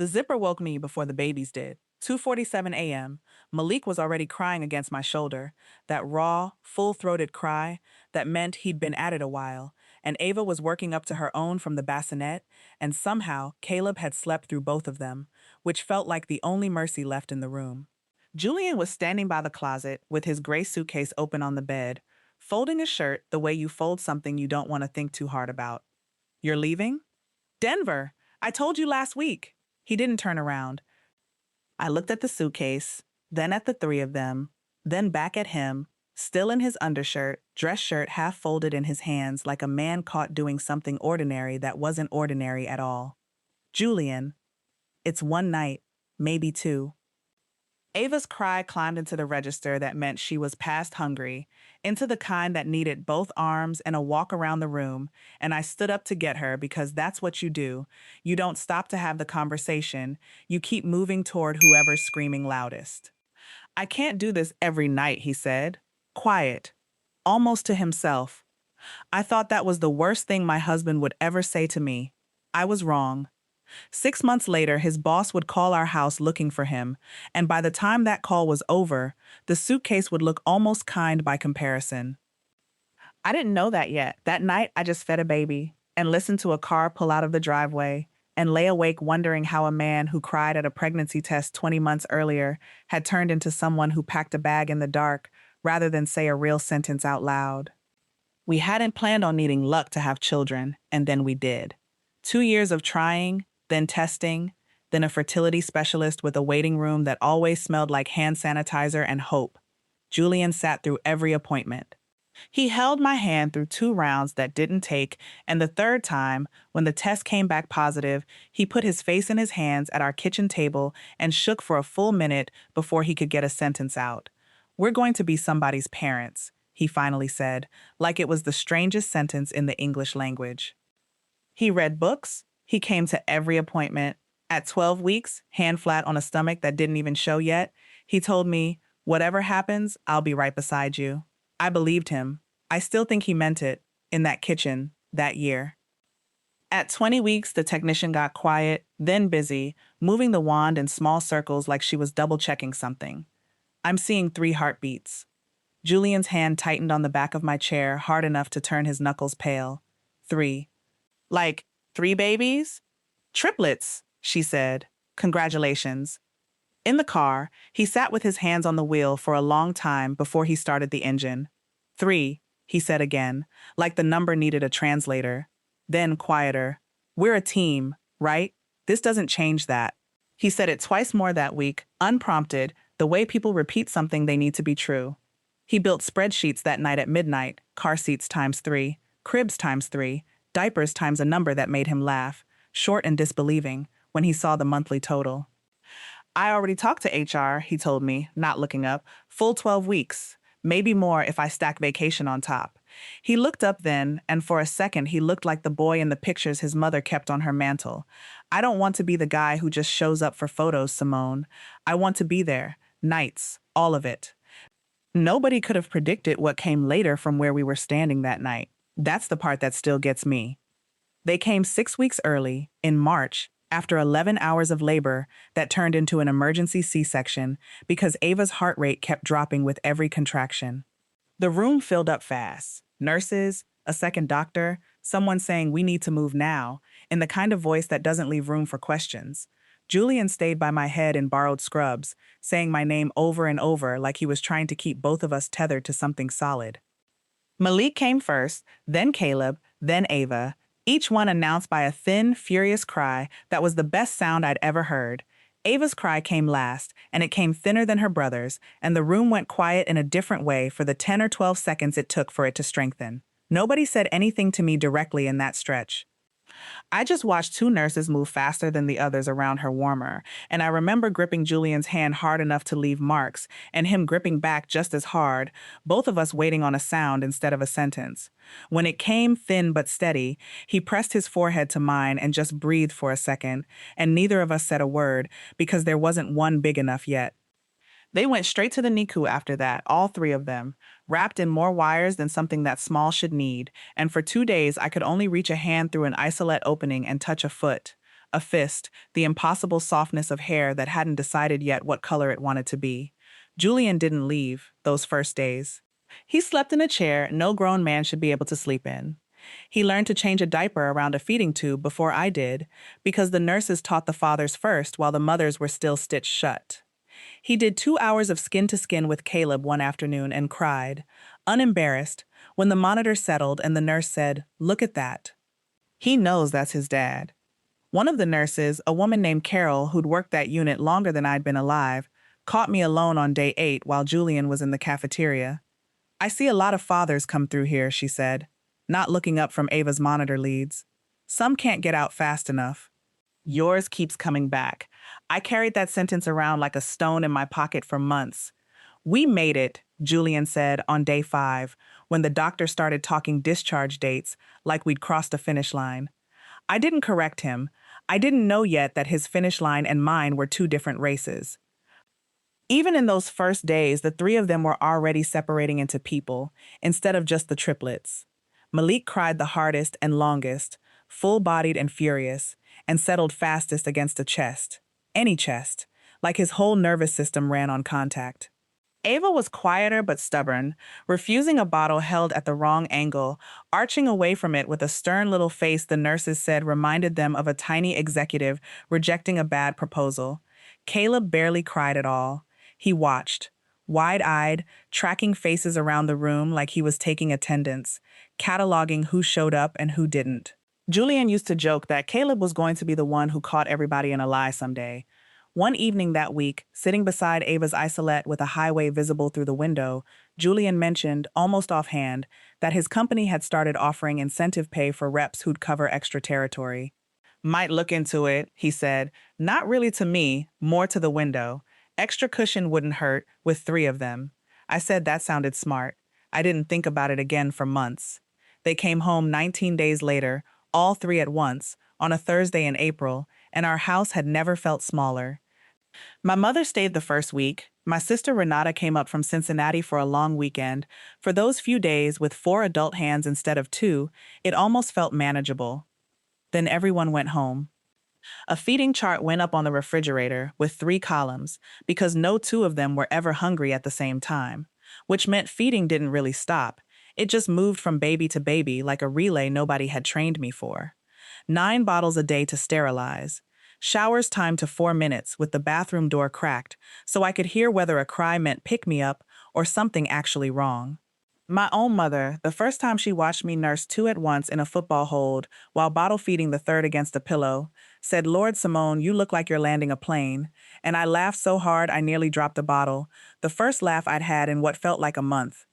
The zipper woke me before the babies did. 2:47 a.m. Malik was already crying against my shoulder, that raw, full-throated cry that meant he'd been at it a while, and Ava was working up to her own from the bassinet, and somehow Caleb had slept through both of them, which felt like the only mercy left in the room. Julian was standing by the closet with his gray suitcase open on the bed, folding a shirt the way you fold something you don't want to think too hard about. "You're leaving?" "Denver! I told you last week." He didn't turn around. I looked at the suitcase, then at the three of them, then back at him, still in his undershirt, dress shirt half folded in his hands like a man caught doing something ordinary that wasn't ordinary at all. "Julian, it's one night, maybe two." Ava's cry climbed into the register that meant she was past hungry, into the kind that needed both arms and a walk around the room, and I stood up to get her because that's what you do. You don't stop to have the conversation, you keep moving toward whoever's screaming loudest. "I can't do this every night," he said. Quiet, almost to himself. I thought that was the worst thing my husband would ever say to me. I was wrong. 6 months later, his boss would call our house looking for him, and by the time that call was over, the suitcase would look almost kind by comparison. I didn't know that yet. That night, I just fed a baby and listened to a car pull out of the driveway and lay awake wondering how a man who cried at a pregnancy test 20 months earlier had turned into someone who packed a bag in the dark rather than say a real sentence out loud. We hadn't planned on needing luck to have children, and then we did. 2 years of trying, then testing, then a fertility specialist with a waiting room that always smelled like hand sanitizer and hope. Julian sat through every appointment. He held my hand through 2 rounds that didn't take, and the third time, when the test came back positive, he put his face in his hands at our kitchen table and shook for a full minute before he could get a sentence out. "We're going to be somebody's parents," he finally said, like it was the strangest sentence in the English language. He read books. He came to every appointment. At 12 weeks, hand flat on a stomach that didn't even show yet, he told me, "Whatever happens, I'll be right beside you." I believed him. I still think he meant it, in that kitchen, that year. At 20 weeks, the technician got quiet, then busy, moving the wand in small circles like she was double-checking something. I'm seeing 3 heartbeats. Julian's hand tightened on the back of my chair hard enough to turn his knuckles pale. 3. Like, 3 babies? "Triplets," she said. "Congratulations." In the car, he sat with his hands on the wheel for a long time before he started the engine. 3, he said again, like the number needed a translator. Then quieter. "We're a team, right? This doesn't change that." He said it twice more that week, unprompted, the way people repeat something they need to be true. He built spreadsheets that night at midnight, car seats times 3, cribs times 3, diapers times a number that made him laugh, short and disbelieving, when he saw the monthly total. "I already talked to HR, he told me, not looking up. "Full 12 weeks. Maybe more if I stack vacation on top." He looked up then, and for a second he looked like the boy in the pictures his mother kept on her mantle. "I don't want to be the guy who just shows up for photos, Simone. I want to be there. Nights. All of it." Nobody could have predicted what came later from where we were standing that night. That's the part that still gets me. They came 6 weeks early, in March, after 11 hours of labor that turned into an emergency C-section because Ava's heart rate kept dropping with every contraction. The room filled up fast. Nurses, a second doctor, someone saying we need to move now, in the kind of voice that doesn't leave room for questions. Julian stayed by my head in borrowed scrubs, saying my name over and over like he was trying to keep both of us tethered to something solid. Malik came first, then Caleb, then Ava, each one announced by a thin, furious cry that was the best sound I'd ever heard. Ava's cry came last, and it came thinner than her brother's, and the room went quiet in a different way for the 10 or 12 seconds it took for it to strengthen. Nobody said anything to me directly in that stretch. I just watched 2 nurses move faster than the others around her warmer, and I remember gripping Julian's hand hard enough to leave marks, and him gripping back just as hard, both of us waiting on a sound instead of a sentence. When it came thin but steady, he pressed his forehead to mine and just breathed for a second, and neither of us said a word because there wasn't one big enough yet. They went straight to the NICU after that, all 3 of them, wrapped in more wires than something that small should need, and for 2 days I could only reach a hand through an isolette opening and touch a foot. A fist, the impossible softness of hair that hadn't decided yet what color it wanted to be. Julian didn't leave those first days. He slept in a chair no grown man should be able to sleep in. He learned to change a diaper around a feeding tube before I did, because the nurses taught the fathers first while the mothers were still stitched shut. He did 2 hours of skin to skin with Caleb one afternoon and cried, unembarrassed, when the monitor settled and the nurse said, "Look at that." He knows that's his dad. One of the nurses, a woman named Carol who'd worked that unit longer than I'd been alive, caught me alone on day 8 while Julian was in the cafeteria. "I see a lot of fathers come through here," she said, not looking up from Ava's monitor leads. "Some can't get out fast enough." Yours keeps coming back. I carried that sentence around like a stone in my pocket for months. "We made it," Julian said on day 5, when the doctor started talking discharge dates like we'd crossed a finish line. I didn't correct him. I didn't know yet that his finish line and mine were 2 different races. Even in those first days, the 3 of them were already separating into people, instead of just the triplets. Malik cried the hardest and longest, full-bodied and furious, and settled fastest against a chest. Any chest, like his whole nervous system ran on contact. Ava was quieter but stubborn, refusing a bottle held at the wrong angle, arching away from it with a stern little face the nurses said reminded them of a tiny executive rejecting a bad proposal. Caleb barely cried at all. He watched, wide-eyed, tracking faces around the room like he was taking attendance, cataloging who showed up and who didn't. Julian used to joke that Caleb was going to be the one who caught everybody in a lie someday. One evening that week, sitting beside Ava's isolette with a highway visible through the window, Julian mentioned, almost offhand, that his company had started offering incentive pay for reps who'd cover extra territory. "Might look into it," he said. "Not really to me, more to the window. Extra cushion wouldn't hurt, with 3 of them." I said that sounded smart. I didn't think about it again for months. They came home 19 days later, all 3 at once, on a Thursday in April, and our house had never felt smaller. My mother stayed the first week. My sister Renata came up from Cincinnati for a long weekend. For those few days, with 4 adult hands instead of 2, it almost felt manageable. Then everyone went home. A feeding chart went up on the refrigerator with 3 columns, because no 2 of them were ever hungry at the same time, which meant feeding didn't really stop. It just moved from baby to baby like a relay nobody had trained me for. 9 bottles a day to sterilize. Showers timed to 4 minutes with the bathroom door cracked so I could hear whether a cry meant pick me up or something actually wrong. My own mother, the first time she watched me nurse 2 at once in a football hold while bottle feeding the third against a pillow, said, "Lord, Simone, you look like you're landing a plane." And I laughed so hard I nearly dropped the bottle, the first laugh I'd had in what felt like a month.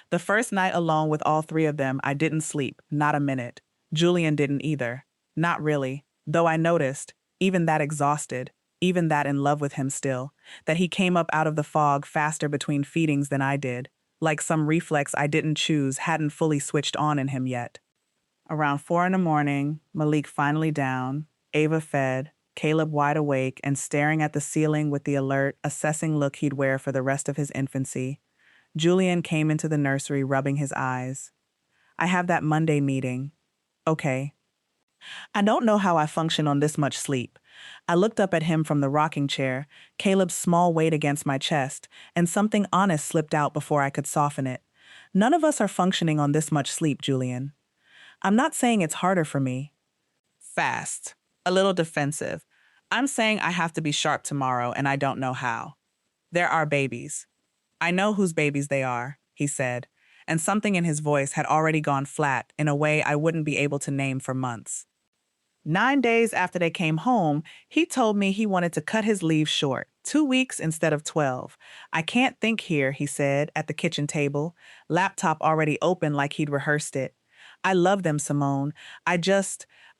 The first night alone with all 3 of them, I didn't sleep, not a minute. Julian didn't either. Not really, though I noticed, even that exhausted, even that in love with him still, that he came up out of the fog faster between feedings than I did, like some reflex I didn't choose hadn't fully switched on in him yet. Around 4 in the morning, Malik finally down, Ava fed, Caleb wide awake and staring at the ceiling with the alert, assessing look he'd wear for the rest of his infancy. Julian came into the nursery rubbing his eyes. "I have that Monday meeting." "Okay." I don't know how I function on this much sleep. I looked up at him from the rocking chair, Caleb's small weight against my chest, and something honest slipped out before I could soften it. "None of us are functioning on this much sleep, Julian." I'm not saying it's harder for me. Fast. A little defensive. I'm saying I have to be sharp tomorrow and I don't know how. "There are babies." "I know whose babies they are," he said, and something in his voice had already gone flat in a way I wouldn't be able to name for months. 9 days after they came home, he told me he wanted to cut his leave short, 2 weeks instead of 12. "I can't think here," he said, at the kitchen table, laptop already open like he'd rehearsed it. "I love them, Simone. I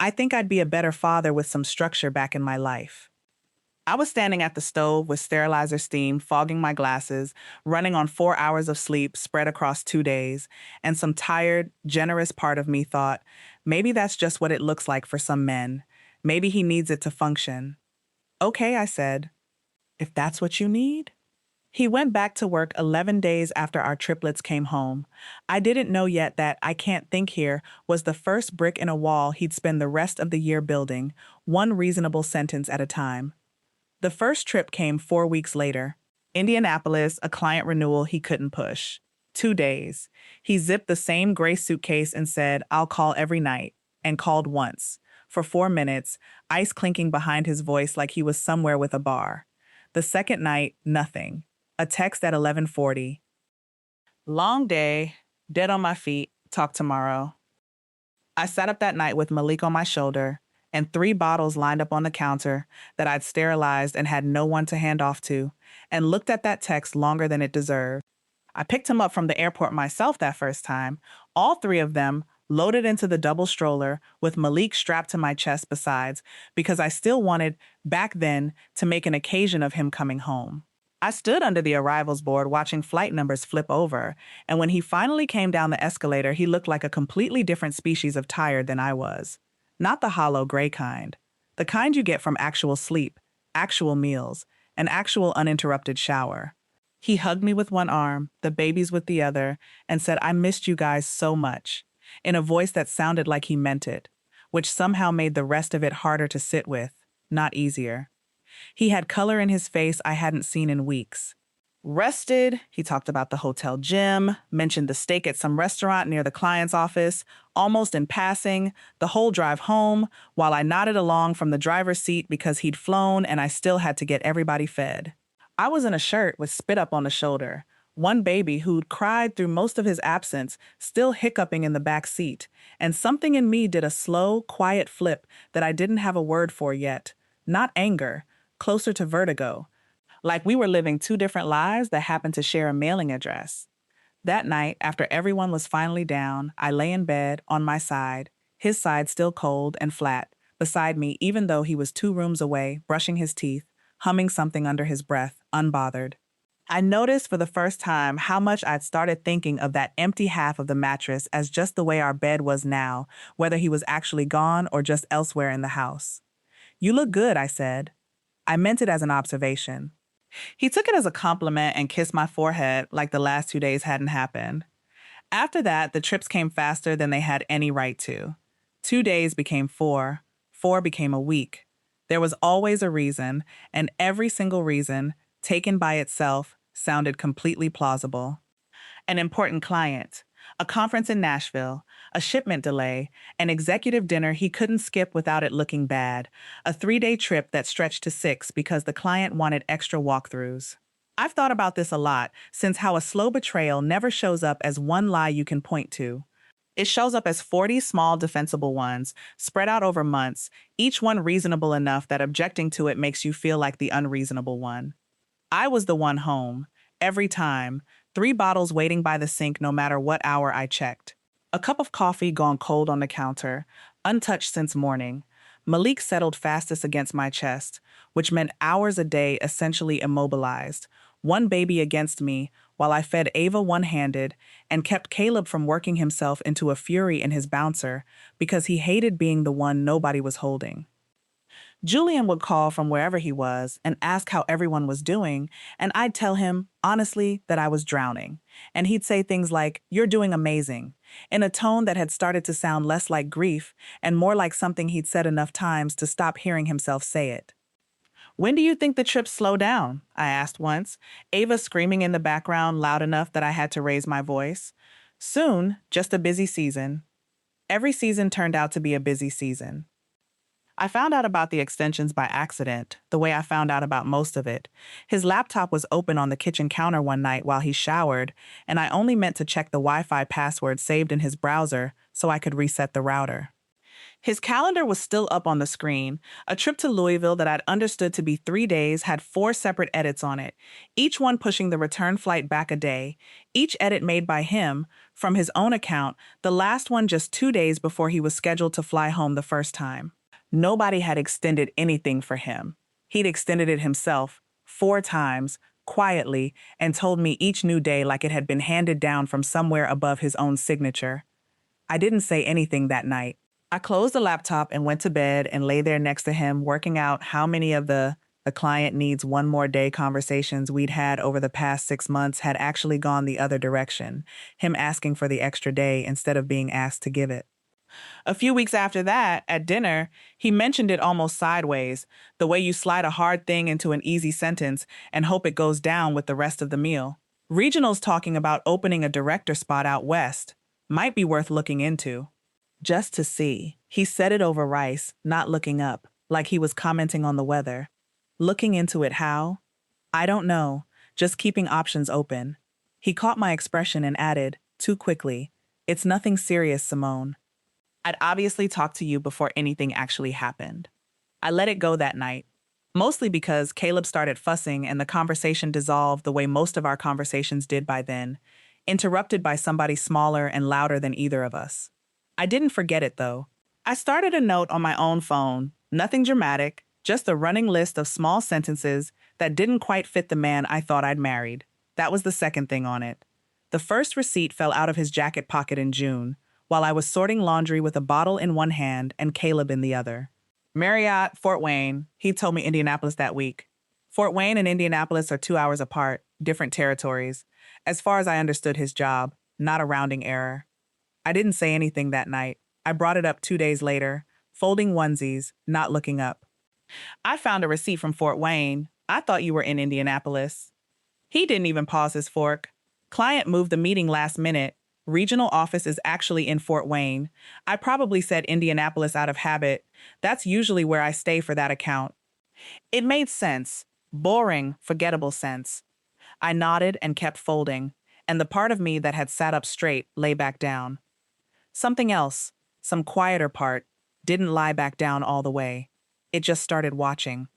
think I'd be a better father with some structure back in my life." I was standing at the stove with sterilizer steam fogging my glasses, running on 4 hours of sleep spread across 2 days, and some tired, generous part of me thought, maybe that's just what it looks like for some men. Maybe he needs it to function. "Okay," I said. "If that's what you need." He went back to work 11 days after our triplets came home. I didn't know yet that "I can't think here" was the first brick in a wall he'd spend the rest of the year building, one reasonable sentence at a time. The first trip came 4 weeks later. Indianapolis, a client renewal he couldn't push. 2 days. He zipped the same gray suitcase and said, "I'll call every night," and called once. For 4 minutes, ice clinking behind his voice like he was somewhere with a bar. The second night, nothing. A text at 11:40. "Long day, dead on my feet, talk tomorrow." I sat up that night with Malik on my shoulder and 3 bottles lined up on the counter that I'd sterilized and had no one to hand off to, and looked at that text longer than it deserved. I picked him up from the airport myself that first time, all 3 of them loaded into the double stroller with Malik strapped to my chest besides, because I still wanted, back then, to make an occasion of him coming home. I stood under the arrivals board watching flight numbers flip over, and when he finally came down the escalator, he looked like a completely different species of tired than I was. Not the hollow gray kind. The kind you get from actual sleep, actual meals, an actual uninterrupted shower. He hugged me with one arm, the babies with the other, and said, "I missed you guys so much," in a voice that sounded like he meant it, which somehow made the rest of it harder to sit with, not easier. He had color in his face I hadn't seen in weeks. Rested, he talked about the hotel gym, mentioned the steak at some restaurant near the client's office, almost in passing, the whole drive home, while I nodded along from the driver's seat because he'd flown and I still had to get everybody fed. I was in a shirt with spit up on the shoulder, one baby who'd cried through most of his absence, still hiccuping in the back seat, and something in me did a slow, quiet flip that I didn't have a word for yet. Not anger, closer to vertigo, like we were living 2 different lives that happened to share a mailing address. That night, after everyone was finally down, I lay in bed, on my side, his side still cold and flat, beside me even though he was 2 rooms away, brushing his teeth, humming something under his breath, unbothered. I noticed for the first time how much I'd started thinking of that empty half of the mattress as just the way our bed was now, whether he was actually gone or just elsewhere in the house. "You look good," I said. I meant it as an observation. He took it as a compliment and kissed my forehead like the last 2 days hadn't happened. After that, the trips came faster than they had any right to. 2 days became 4, 4 became a week. There was always a reason, and every single reason, taken by itself, sounded completely plausible. An important client, a conference in Nashville, a shipment delay, an executive dinner he couldn't skip without it looking bad, a 3-day trip that stretched to 6 because the client wanted extra walkthroughs. I've thought about this a lot, since how a slow betrayal never shows up as one lie you can point to. It shows up as 40 small defensible ones, spread out over months, each one reasonable enough that objecting to it makes you feel like the unreasonable one. I was the one home, every time, 3 bottles waiting by the sink no matter what hour I checked. A cup of coffee gone cold on the counter, untouched since morning. Malik settled fastest against my chest, which meant hours a day essentially immobilized, one baby against me, while I fed Ava one-handed and kept Caleb from working himself into a fury in his bouncer because he hated being the one nobody was holding. Julian would call from wherever he was and ask how everyone was doing, and I'd tell him, honestly, that I was drowning. And he'd say things like, "You're doing amazing," in a tone that had started to sound less like grief and more like something he'd said enough times to stop hearing himself say it. "When do you think the trips slow down?" I asked once, Ava screaming in the background loud enough that I had to raise my voice. "Soon, just a busy season." Every season turned out to be a busy season. I found out about the extensions by accident, the way I found out about most of it. His laptop was open on the kitchen counter one night while he showered, and I only meant to check the Wi-Fi password saved in his browser so I could reset the router. His calendar was still up on the screen. A trip to Louisville that I'd understood to be 3 days had 4 separate edits on it, each one pushing the return flight back a day, each edit made by him, from his own account, the last one just 2 days before he was scheduled to fly home the first time. Nobody had extended anything for him. He'd extended it himself, 4 times, quietly, and told me each new day like it had been handed down from somewhere above his own signature. I didn't say anything that night. I closed the laptop and went to bed and lay there next to him, working out how many of the The client needs one more day conversations we'd had over the past 6 months had actually gone the other direction, him asking for the extra day instead of being asked to give it. A few weeks after that, at dinner, he mentioned it almost sideways, the way you slide a hard thing into an easy sentence and hope it goes down with the rest of the meal. Regional's talking about opening a director spot out west. Might be worth looking into. Just to see. He said it over rice, not looking up, like he was commenting on the weather. Looking into it how? I don't know, just keeping options open. He caught my expression and added, too quickly, "It's nothing serious, Simone. I'd obviously talked to you before anything actually happened." I let it go that night, mostly because Caleb started fussing and the conversation dissolved the way most of our conversations did by then, interrupted by somebody smaller and louder than either of us. I didn't forget it, though. I started a note on my own phone, nothing dramatic, just a running list of small sentences that didn't quite fit the man I thought I'd married. That was the second thing on it. The first receipt fell out of his jacket pocket in June, while I was sorting laundry with a bottle in one hand and Caleb in the other. Marriott, Fort Wayne. He told me Indianapolis that week. Fort Wayne and Indianapolis are 2 hours apart, different territories. As far as I understood his job, not a rounding error. I didn't say anything that night. I brought it up 2 days later, folding onesies, not looking up. I found a receipt from Fort Wayne. I thought you were in Indianapolis. He didn't even pause his fork. Client moved the meeting last minute. Regional office is actually in Fort Wayne. I probably said Indianapolis out of habit. That's usually where I stay for that account. It made sense. Boring, forgettable sense. I nodded and kept folding, and the part of me that had sat up straight lay back down. Something else, some quieter part, didn't lie back down all the way. It just started watching.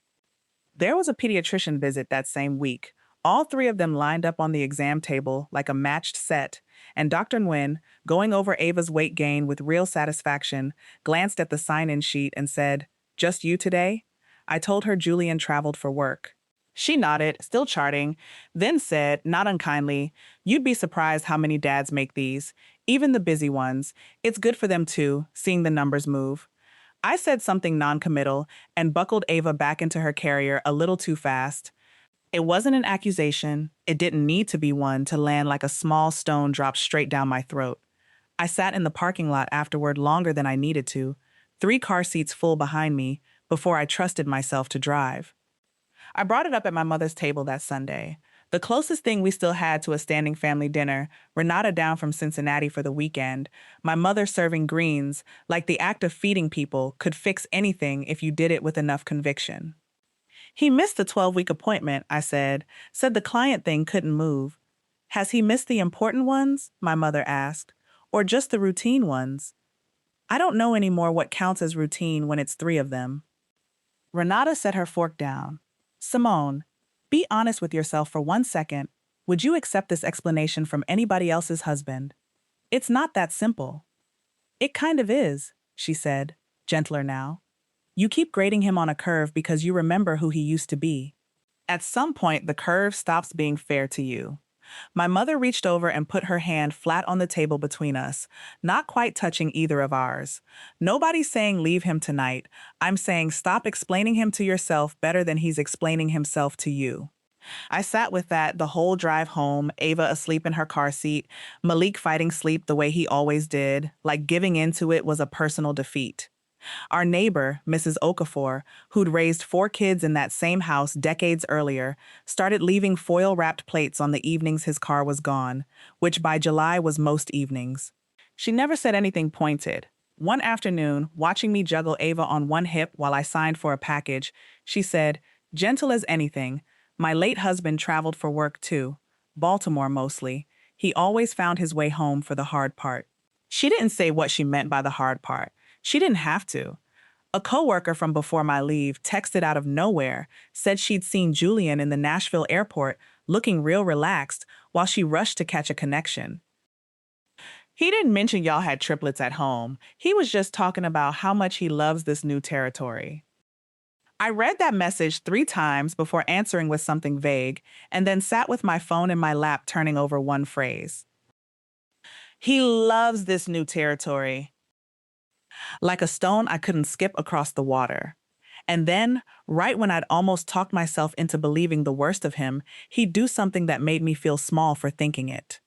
There was a pediatrician visit that same week. All three of them lined up on the exam table like a matched set, and Dr. Nguyen, going over Ava's weight gain with real satisfaction, glanced at the sign-in sheet and said, "Just you today?" I told her Julian traveled for work. She nodded, still charting, then said, not unkindly, "You'd be surprised how many dads make these, even the busy ones. It's good for them too, seeing the numbers move." I said something noncommittal and buckled Ava back into her carrier a little too fast. It wasn't an accusation. It didn't need to be one to land like a small stone dropped straight down my throat. I sat in the parking lot afterward longer than I needed to, 3 car seats full behind me, before I trusted myself to drive. I brought it up at my mother's table that Sunday. The closest thing we still had to a standing family dinner, Renata down from Cincinnati for the weekend, my mother serving greens, like the act of feeding people could fix anything if you did it with enough conviction. "He missed the 12-week appointment," I said the client thing couldn't move. "Has he missed the important ones?" my mother asked. "Or just the routine ones? I don't know anymore what counts as routine when it's 3 of them." Renata set her fork down. "Simone, be honest with yourself for 1 second. Would you accept this explanation from anybody else's husband? It's not that simple." "It kind of is," she said, gentler now. "You keep grading him on a curve because you remember who he used to be. At some point, the curve stops being fair to you." My mother reached over and put her hand flat on the table between us, not quite touching either of ours. "Nobody's saying leave him tonight. I'm saying stop explaining him to yourself better than he's explaining himself to you." I sat with that the whole drive home, Ava asleep in her car seat, Malik fighting sleep the way he always did, like giving into it was a personal defeat. Our neighbor, Mrs. Okafor, who'd raised 4 kids in that same house decades earlier, started leaving foil-wrapped plates on the evenings his car was gone, which by July was most evenings. She never said anything pointed. One afternoon, watching me juggle Ava on one hip while I signed for a package, she said, gentle as anything, "My late husband traveled for work too. Baltimore mostly. He always found his way home for the hard part." She didn't say what she meant by the hard part. She didn't have to. A coworker from before my leave texted out of nowhere, said she'd seen Julian in the Nashville airport looking real relaxed while she rushed to catch a connection. He didn't mention y'all had triplets at home. He was just talking about how much he loves this new territory. I read that message 3 times before answering with something vague, and then sat with my phone in my lap turning over one phrase. He loves this new territory. Like a stone I couldn't skip across the water. And then, right when I'd almost talked myself into believing the worst of him, he'd do something that made me feel small for thinking it.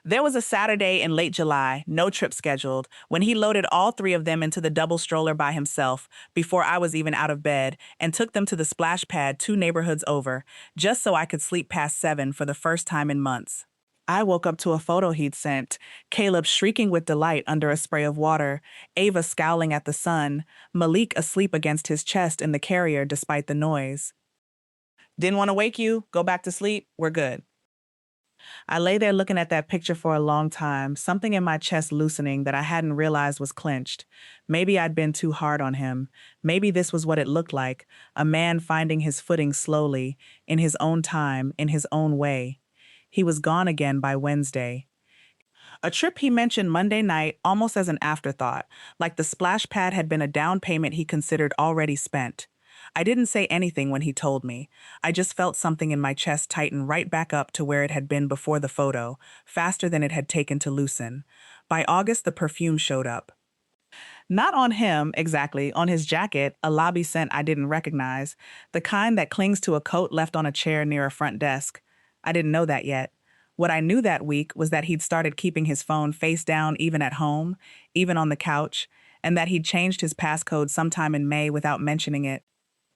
There was a Saturday in late July, no trip scheduled, when he loaded all three of them into the double stroller by himself before I was even out of bed and took them to the splash pad 2 neighborhoods over, just so I could sleep past 7 for the first time in months. I woke up to a photo he'd sent, Caleb shrieking with delight under a spray of water, Ava scowling at the sun, Malik asleep against his chest in the carrier despite the noise. Didn't want to wake you? Go back to sleep? We're good. I lay there looking at that picture for a long time, something in my chest loosening that I hadn't realized was clenched. Maybe I'd been too hard on him. Maybe this was what it looked like, a man finding his footing slowly, in his own time, in his own way. He was gone again by Wednesday. A trip he mentioned Monday night almost as an afterthought, like the splash pad had been a down payment he considered already spent. I didn't say anything when he told me. I just felt something in my chest tighten right back up to where it had been before the photo, faster than it had taken to loosen. By August, the perfume showed up. Not on him, exactly, on his jacket, a lobby scent I didn't recognize, the kind that clings to a coat left on a chair near a front desk. I didn't know that yet. What I knew that week was that he'd started keeping his phone face down even at home, even on the couch, and that he'd changed his passcode sometime in May without mentioning it.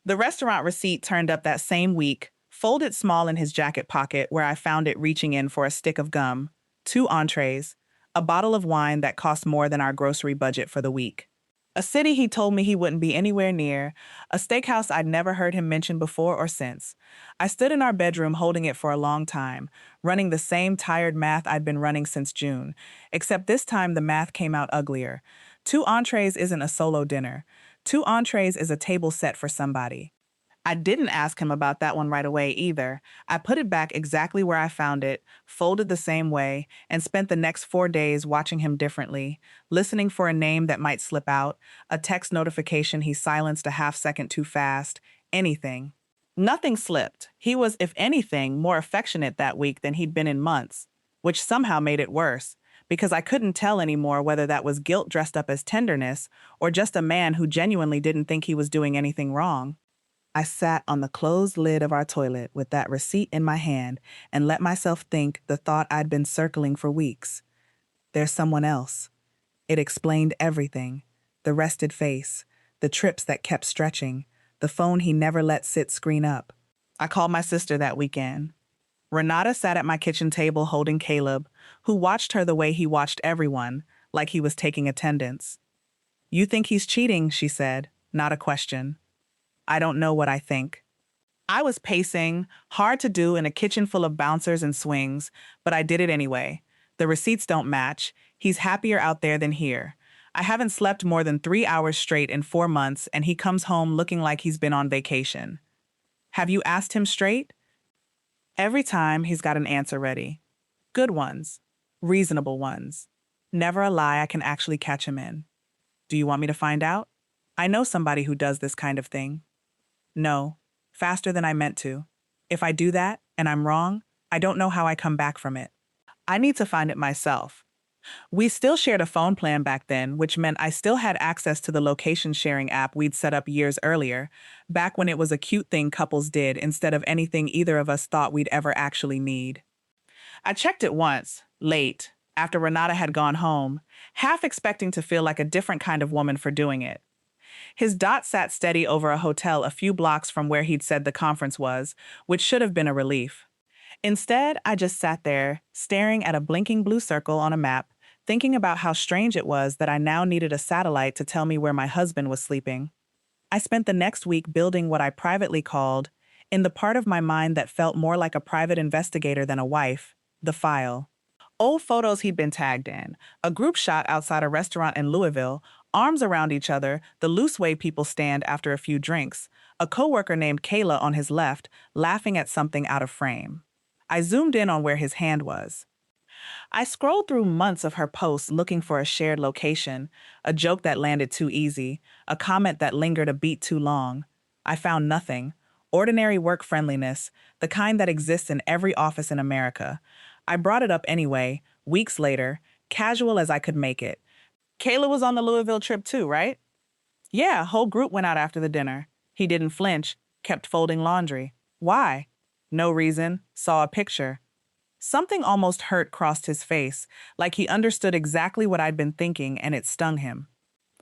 The restaurant receipt turned up that same week, folded small in his jacket pocket where I found it reaching in for a stick of gum, 2 entrees, a bottle of wine that cost more than our grocery budget for the week. A city he told me he wouldn't be anywhere near, a steakhouse I'd never heard him mention before or since. I stood in our bedroom holding it for a long time, running the same tired math I'd been running since June, except this time the math came out uglier. 2 entrees isn't a solo dinner. 2 entrees is a table set for somebody. I didn't ask him about that one right away either. I put it back exactly where I found it, folded the same way, and spent the next 4 days watching him differently, listening for a name that might slip out, a text notification he silenced a half-second too fast, anything. Nothing slipped. He was, if anything, more affectionate that week than he'd been in months, which somehow made it worse, because I couldn't tell anymore whether that was guilt dressed up as tenderness or just a man who genuinely didn't think he was doing anything wrong. I sat on the closed lid of our toilet with that receipt in my hand and let myself think the thought I'd been circling for weeks. There's someone else. It explained everything. The rested face, the trips that kept stretching, the phone he never let sit screen up. I called my sister that weekend. Renata sat at my kitchen table holding Caleb, who watched her the way he watched everyone, like he was taking attendance. "You think he's cheating," she said, not a question. I don't know what I think. I was pacing, hard to do in a kitchen full of bouncers and swings, but I did it anyway. The receipts don't match. He's happier out there than here. I haven't slept more than 3 hours straight in 4 months, and he comes home looking like he's been on vacation. Have you asked him straight? Every time he's got an answer ready. Good ones. Reasonable ones. Never a lie I can actually catch him in. Do you want me to find out? I know somebody who does this kind of thing. No, faster than I meant to. If I do that, and I'm wrong, I don't know how I come back from it. I need to find it myself. We still shared a phone plan back then, which meant I still had access to the location sharing app we'd set up years earlier, back when it was a cute thing couples did instead of anything either of us thought we'd ever actually need. I checked it once, late, after Renata had gone home, half expecting to feel like a different kind of woman for doing it. His dot sat steady over a hotel a few blocks from where he'd said the conference was, which should have been a relief. Instead, I just sat there, staring at a blinking blue circle on a map, thinking about how strange it was that I now needed a satellite to tell me where my husband was sleeping. I spent the next week building what I privately called, in the part of my mind that felt more like a private investigator than a wife, the file. Old photos he'd been tagged in, a group shot outside a restaurant in Louisville, arms around each other, the loose way people stand after a few drinks, a coworker named Kayla on his left, laughing at something out of frame. I zoomed in on where his hand was. I scrolled through months of her posts looking for a shared location, a joke that landed too easy, a comment that lingered a beat too long. I found nothing. Ordinary work friendliness, the kind that exists in every office in America. I brought it up anyway, weeks later, casual as I could make it. Kayla was on the Louisville trip too, right? Yeah, whole group went out after the dinner. He didn't flinch, kept folding laundry. Why? No reason, saw a picture. Something almost hurt crossed his face, like he understood exactly what I'd been thinking and it stung him.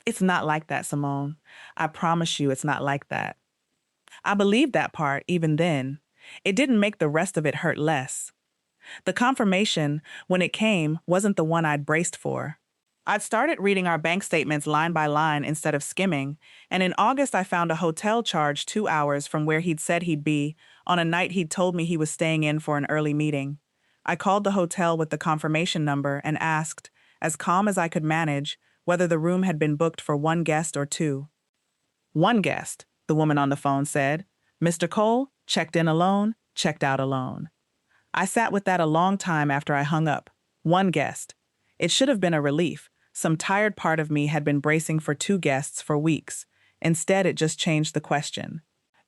It's not like that, Simone. I promise you it's not like that. I believed that part even then. It didn't make the rest of it hurt less. The confirmation, when it came, wasn't the one I'd braced for. I'd started reading our bank statements line by line instead of skimming, and in August I found a hotel charge 2 hours from where he'd said he'd be, on a night he'd told me he was staying in for an early meeting. I called the hotel with the confirmation number and asked, as calm as I could manage, whether the room had been booked for one guest or two. One guest, the woman on the phone said. Mr. Cole, checked in alone, checked out alone. I sat with that a long time after I hung up. One guest. It should have been a relief. Some tired part of me had been bracing for two guests for weeks. Instead, it just changed the question.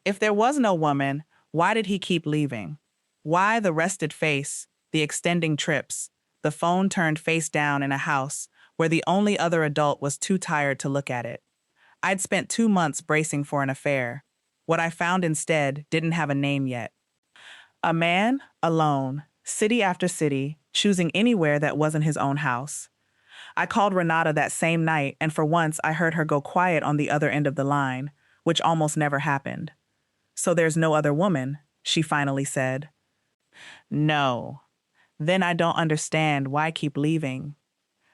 If there was no woman, why did he keep leaving? Why the rested face, the extending trips, the phone turned face down in a house where the only other adult was too tired to look at it? I'd spent 2 months bracing for an affair. What I found instead didn't have a name yet. A man, alone, city after city, choosing anywhere that wasn't his own house. I called Renata that same night, and for once I heard her go quiet on the other end of the line, which almost never happened. So there's no other woman, she finally said. No. Then I don't understand why keep leaving.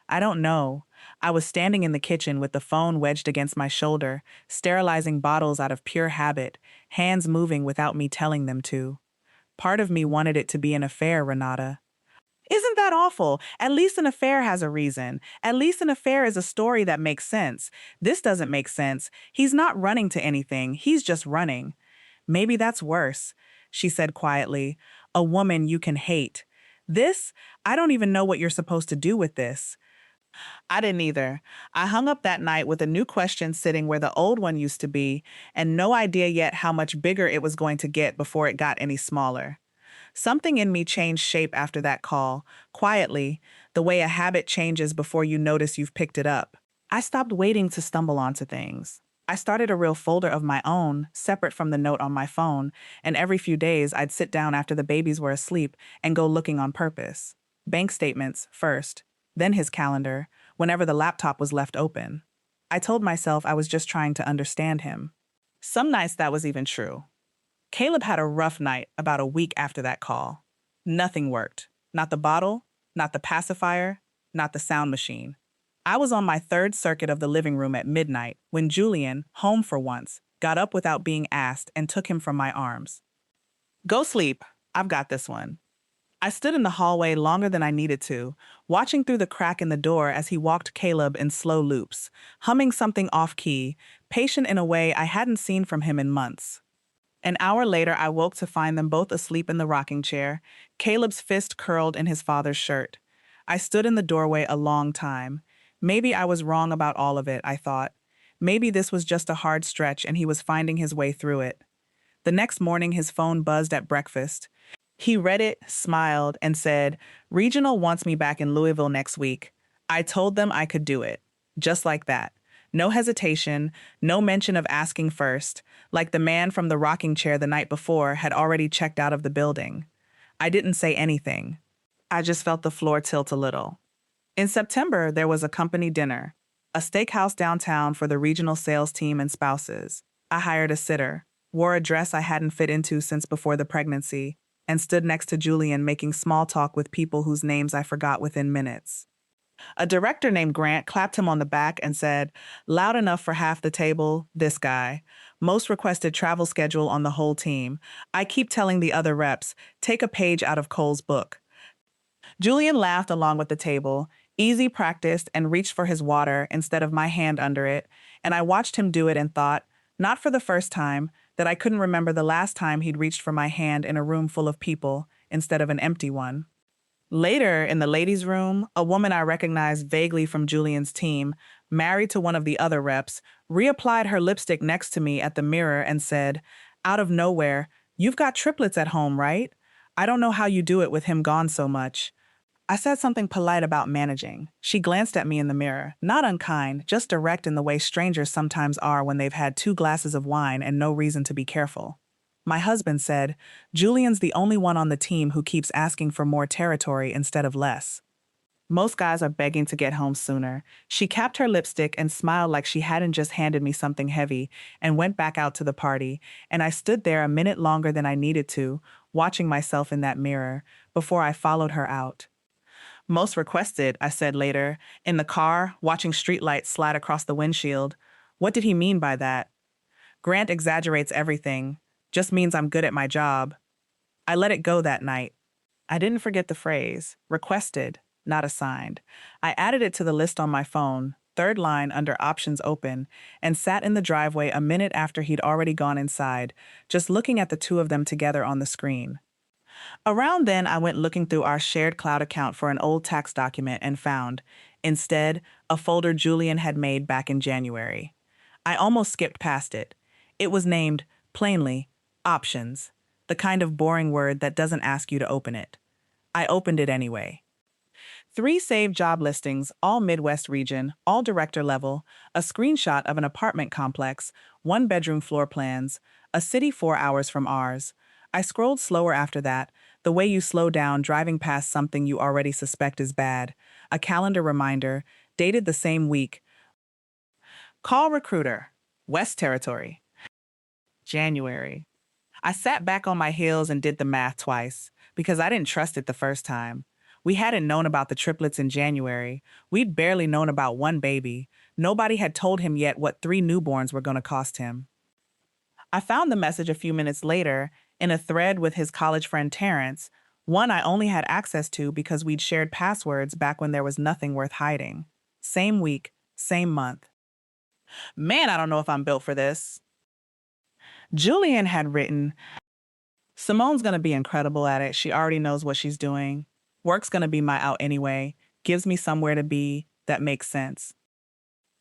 I don't know. I was standing in the kitchen with the phone wedged against my shoulder, sterilizing bottles out of pure habit, hands moving without me telling them to. Part of me wanted it to be an affair, Renata. Isn't that awful? At least an affair has a reason. At least an affair is a story that makes sense. This doesn't make sense. He's not running to anything. He's just running. Maybe that's worse, she said quietly. A woman you can hate. This, I don't even know what you're supposed to do with this. I didn't either. I hung up that night with a new question sitting where the old one used to be, and no idea yet how much bigger it was going to get before it got any smaller. Something in me changed shape after that call, quietly, the way a habit changes before you notice you've picked it up. I stopped waiting to stumble onto things. I started a real folder of my own, separate from the note on my phone, and every few days I'd sit down after the babies were asleep and go looking on purpose. Bank statements first, then his calendar, whenever the laptop was left open. I told myself I was just trying to understand him. Some nights that was even true. Caleb had a rough night about a week after that call. Nothing worked. Not the bottle, not the pacifier, not the sound machine. I was on my third circuit of the living room at midnight when Julian, home for once, got up without being asked and took him from my arms. Go sleep. I've got this one. I stood in the hallway longer than I needed to, watching through the crack in the door as he walked Caleb in slow loops, humming something off-key, patient in a way I hadn't seen from him in months. An hour later, I woke to find them both asleep in the rocking chair, Caleb's fist curled in his father's shirt. I stood in the doorway a long time. Maybe I was wrong about all of it, I thought. Maybe this was just a hard stretch and he was finding his way through it. The next morning, his phone buzzed at breakfast. He read it, smiled, and said, "Regional wants me back in Louisville next week." I told them I could do it. Just like that. No hesitation, no mention of asking first, like the man from the rocking chair the night before had already checked out of the building. I didn't say anything. I just felt the floor tilt a little. In September, there was a company dinner, a steakhouse downtown for the regional sales team and spouses. I hired a sitter, wore a dress I hadn't fit into since before the pregnancy, and stood next to Julian making small talk with people whose names I forgot within minutes. A director named Grant clapped him on the back and said, "Loud enough for half the table, this guy. Most requested travel schedule on the whole team. I keep telling the other reps, take a page out of Cole's book." Julian laughed along with the table, easy practiced, and reached for his water instead of my hand under it, and I watched him do it and thought, not for the first time, that I couldn't remember the last time he'd reached for my hand in a room full of people instead of an empty one. Later, in the ladies' room, a woman I recognized vaguely from Julian's team, married to one of the other reps, reapplied her lipstick next to me at the mirror and said, out of nowhere, "You've got triplets at home, right? I don't know how you do it with him gone so much." I said something polite about managing. She glanced at me in the mirror, not unkind, just direct in the way strangers sometimes are when they've had 2 glasses of wine and no reason to be careful. My husband said, Julian's the only one on the team who keeps asking for more territory instead of less. Most guys are begging to get home sooner. She capped her lipstick and smiled like she hadn't just handed me something heavy and went back out to the party, and I stood there a minute longer than I needed to, watching myself in that mirror, before I followed her out. Most requested, I said later, in the car, watching streetlights slide across the windshield. What did he mean by that? Grant exaggerates everything, just means I'm good at my job. I let it go that night. I didn't forget the phrase, requested, not assigned. I added it to the list on my phone, third line under options open, and sat in the driveway a minute after he'd already gone inside, just looking at the two of them together on the screen. Around then, I went looking through our shared cloud account for an old tax document and found, instead, a folder Julian had made back in January. I almost skipped past it. It was named, plainly, Options, the kind of boring word that doesn't ask you to open it. I opened it anyway. 3 saved job listings, all Midwest region, all director level, a screenshot of an apartment complex, 1-bedroom floor plans, a city 4 hours from ours. I scrolled slower after that, the way you slow down driving past something you already suspect is bad. A calendar reminder, dated the same week. Call recruiter, West Territory. January. I sat back on my heels and did the math twice, because I didn't trust it the first time. We hadn't known about the triplets in January. We'd barely known about one baby. Nobody had told him yet what 3 newborns were going to cost him. I found the message a few minutes later in a thread with his college friend Terrence, one I only had access to because we'd shared passwords back when there was nothing worth hiding. Same week, same month. Man, I don't know if I'm built for this. Julian had written, Simone's gonna be incredible at it. She already knows what she's doing. Work's gonna be my out anyway. Gives me somewhere to be that makes sense.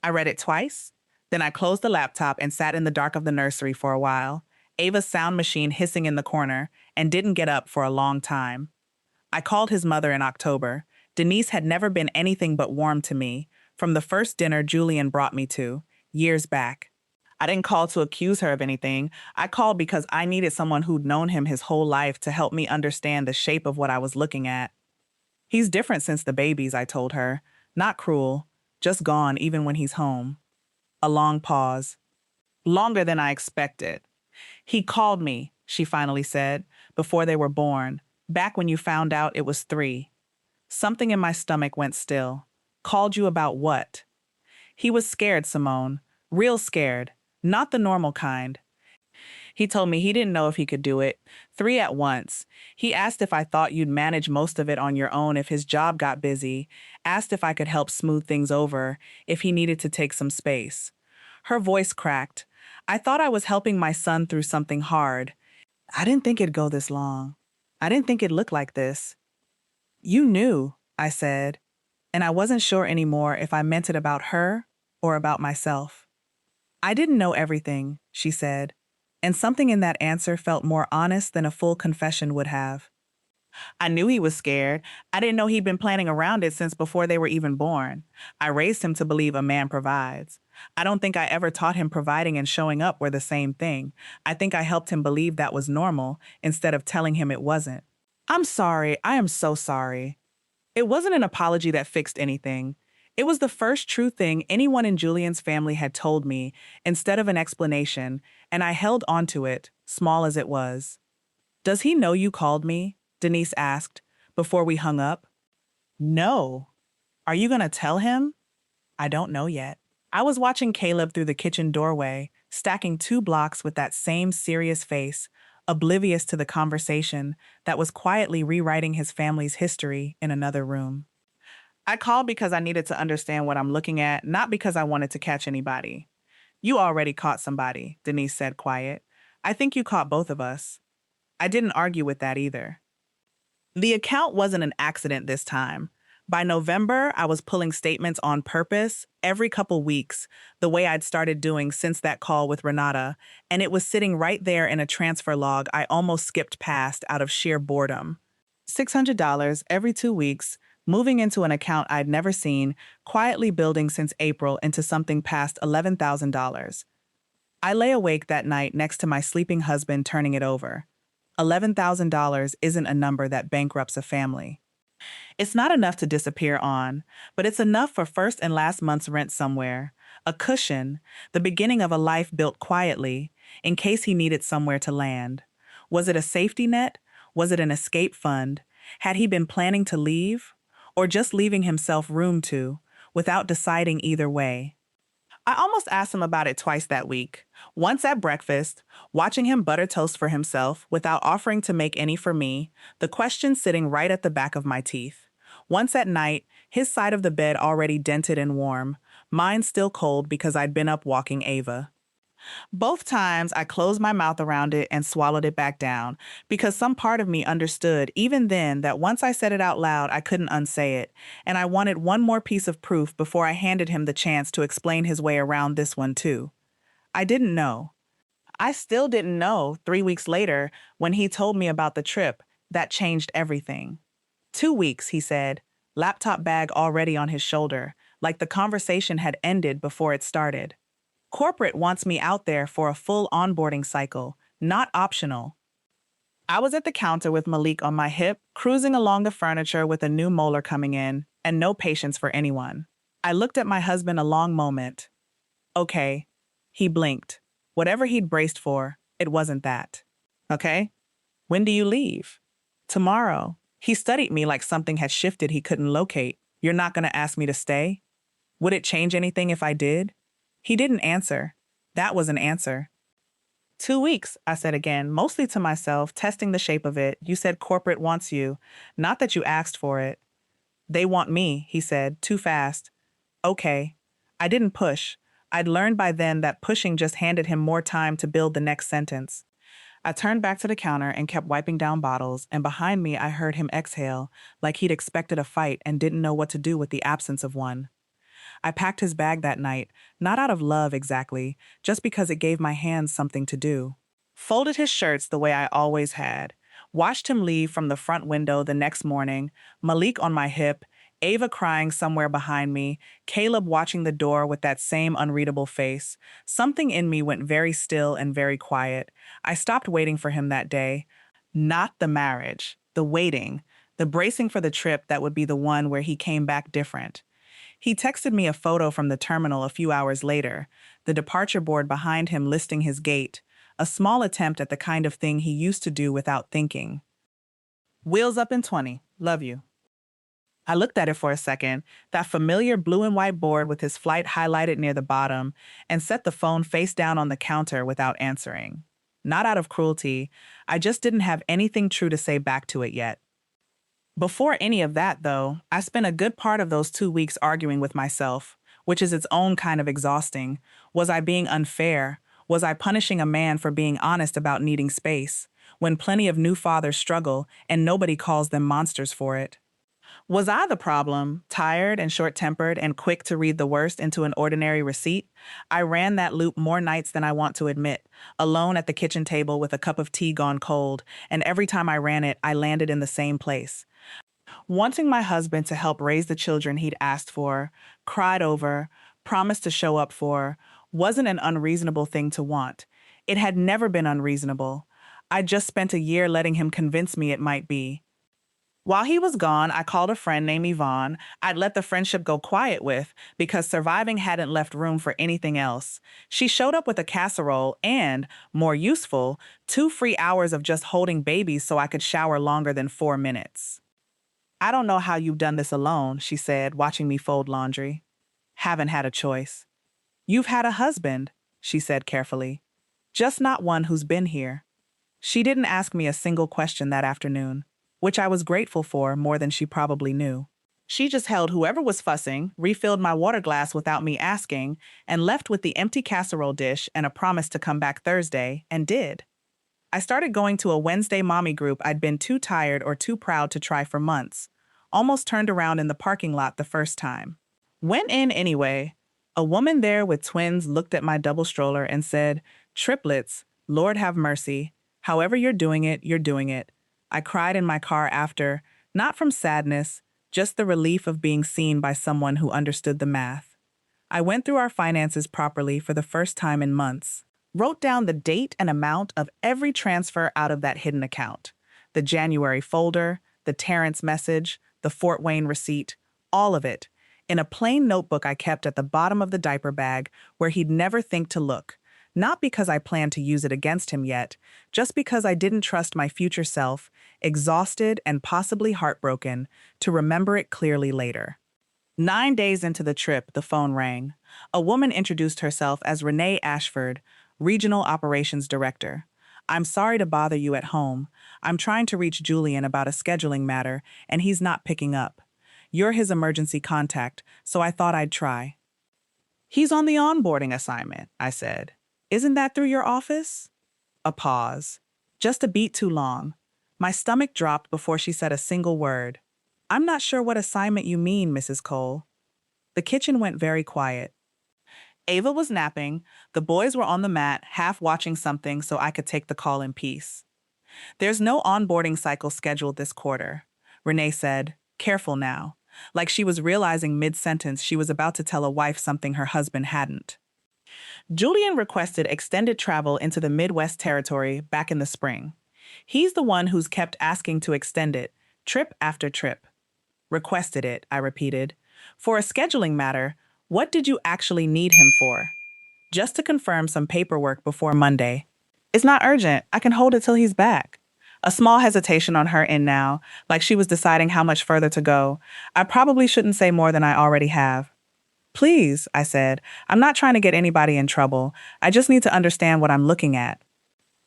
I read it twice. Then I closed the laptop and sat in the dark of the nursery for a while, Ava's sound machine hissing in the corner, and didn't get up for a long time. I called his mother in October. Denise had never been anything but warm to me, from the first dinner Julian brought me to, years back. I didn't call to accuse her of anything. I called because I needed someone who'd known him his whole life to help me understand the shape of what I was looking at. He's different since the babies, I told her. Not cruel, just gone even when he's home. A long pause. Longer than I expected. He called me, she finally said, before they were born, back when you found out it was 3. Something in my stomach went still. Called you about what? He was scared, Simone. Real scared. Not the normal kind. He told me he didn't know if he could do it. 3 at once. He asked if I thought you'd manage most of it on your own if his job got busy. Asked if I could help smooth things over, if he needed to take some space. Her voice cracked. I thought I was helping my son through something hard. I didn't think it'd go this long. I didn't think it'd look like this. You knew, I said, and I wasn't sure anymore if I meant it about her or about myself. I didn't know everything, she said, and something in that answer felt more honest than a full confession would have. I knew he was scared. I didn't know he'd been planning around it since before they were even born. I raised him to believe a man provides. I don't think I ever taught him providing and showing up were the same thing. I think I helped him believe that was normal instead of telling him it wasn't. I'm sorry. I am so sorry. It wasn't an apology that fixed anything. It was the first true thing anyone in Julian's family had told me instead of an explanation, and I held on to it, small as it was. Does he know you called me? Denise asked, before we hung up. No. Are you going to tell him? I don't know yet. I was watching Caleb through the kitchen doorway, stacking 2 blocks with that same serious face, oblivious to the conversation that was quietly rewriting his family's history in another room. I called because I needed to understand what I'm looking at, not because I wanted to catch anybody. You already caught somebody, Denise said quiet. I think you caught both of us. I didn't argue with that either. The account wasn't an accident this time. By November, I was pulling statements on purpose every couple weeks, the way I'd started doing since that call with Renata, and it was sitting right there in a transfer log I almost skipped past out of sheer boredom. $600 every 2 weeks, moving into an account I'd never seen, quietly building since April into something past $11,000. I lay awake that night next to my sleeping husband turning it over. $11,000 isn't a number that bankrupts a family. It's not enough to disappear on, but it's enough for first and last month's rent somewhere, a cushion, the beginning of a life built quietly, in case he needed somewhere to land. Was it a safety net? Was it an escape fund? Had he been planning to leave? Or just leaving himself room to, without deciding either way? I almost asked him about it twice that week. Once at breakfast, watching him butter toast for himself without offering to make any for me, the question sitting right at the back of my teeth. Once at night, his side of the bed already dented and warm, mine still cold because I'd been up walking Ava. Both times, I closed my mouth around it and swallowed it back down, because some part of me understood even then that once I said it out loud, I couldn't unsay it, and I wanted one more piece of proof before I handed him the chance to explain his way around this one too. I didn't know. I still didn't know 3 weeks later when he told me about the trip. That changed everything. 2 weeks, he said, laptop bag already on his shoulder, like the conversation had ended before it started. Corporate wants me out there for a full onboarding cycle, not optional. I was at the counter with Malik on my hip, cruising along the furniture with a new molar coming in, and no patience for anyone. I looked at my husband a long moment. Okay. He blinked. Whatever he'd braced for, it wasn't that. Okay? When do you leave? Tomorrow. He studied me like something had shifted he couldn't locate. You're not going to ask me to stay? Would it change anything if I did? He didn't answer. That was an answer. 2 weeks, I said again, mostly to myself, testing the shape of it. You said corporate wants you, not that you asked for it. They want me, he said, too fast. Okay. I didn't push. I'd learned by then that pushing just handed him more time to build the next sentence. I turned back to the counter and kept wiping down bottles, and behind me I heard him exhale, like he'd expected a fight and didn't know what to do with the absence of one. I packed his bag that night, not out of love exactly, just because it gave my hands something to do. Folded his shirts the way I always had. Watched him leave from the front window the next morning, Malik on my hip, Ava crying somewhere behind me, Caleb watching the door with that same unreadable face. Something in me went very still and very quiet. I stopped waiting for him that day. Not the marriage, the waiting, the bracing for the trip that would be the one where he came back different. He texted me a photo from the terminal a few hours later, the departure board behind him listing his gate, a small attempt at the kind of thing he used to do without thinking. Wheels up in 20. Love you. I looked at it for a second, that familiar blue and white board with his flight highlighted near the bottom, and set the phone face down on the counter without answering. Not out of cruelty, I just didn't have anything true to say back to it yet. Before any of that, though, I spent a good part of those 2 weeks arguing with myself, which is its own kind of exhausting. Was I being unfair? Was I punishing a man for being honest about needing space, when plenty of new fathers struggle and nobody calls them monsters for it? Was I the problem, tired and short-tempered and quick to read the worst into an ordinary receipt? I ran that loop more nights than I want to admit, alone at the kitchen table with a cup of tea gone cold, and every time I ran it, I landed in the same place. Wanting my husband to help raise the children he'd asked for, cried over, promised to show up for, wasn't an unreasonable thing to want. It had never been unreasonable. I'd just spent a year letting him convince me it might be. While he was gone, I called a friend named Yvonne I'd let the friendship go quiet with because surviving hadn't left room for anything else. She showed up with a casserole and, more useful, 2 free hours of just holding babies so I could shower longer than 4 minutes. I don't know how you've done this alone, she said, watching me fold laundry. Haven't had a choice. You've had a husband, she said carefully. Just not one who's been here. She didn't ask me a single question that afternoon, which I was grateful for more than she probably knew. She just held whoever was fussing, refilled my water glass without me asking, and left with the empty casserole dish and a promise to come back Thursday, and did. I started going to a Wednesday mommy group I'd been too tired or too proud to try for months. Almost turned around in the parking lot the first time. Went in anyway. A woman there with twins looked at my double stroller and said, "Triplets, Lord have mercy. However you're doing it, you're doing it." I cried in my car after, not from sadness, just the relief of being seen by someone who understood the math. I went through our finances properly for the first time in months. Wrote down the date and amount of every transfer out of that hidden account. The January folder, the Terrence message, the Fort Wayne receipt, all of it, in a plain notebook I kept at the bottom of the diaper bag where he'd never think to look. Not because I planned to use it against him yet, just because I didn't trust my future self, exhausted and possibly heartbroken, to remember it clearly later. 9 days into the trip, the phone rang. A woman introduced herself as Renee Ashford, Regional Operations Director. "I'm sorry to bother you at home. I'm trying to reach Julian about a scheduling matter, and he's not picking up. You're his emergency contact, so I thought I'd try." "He's on the onboarding assignment," I said. "Isn't that through your office?" A pause. Just a beat too long. My stomach dropped before she said a single word. "I'm not sure what assignment you mean, Mrs. Cole." The kitchen went very quiet. Ava was napping. The boys were on the mat, half watching something so I could take the call in peace. "There's no onboarding cycle scheduled this quarter," Renee said, careful now, like she was realizing mid-sentence she was about to tell a wife something her husband hadn't. "Julian requested extended travel into the Midwest territory back in the spring. He's the one who's kept asking to extend it, trip after trip." "Requested it," I repeated. "For a scheduling matter, what did you actually need him for?" "Just to confirm some paperwork before Monday." "It's not urgent. I can hold it till he's back." A small hesitation on her end now, like she was deciding how much further to go. "I probably shouldn't say more than I already have." "Please," I said. "I'm not trying to get anybody in trouble. I just need to understand what I'm looking at."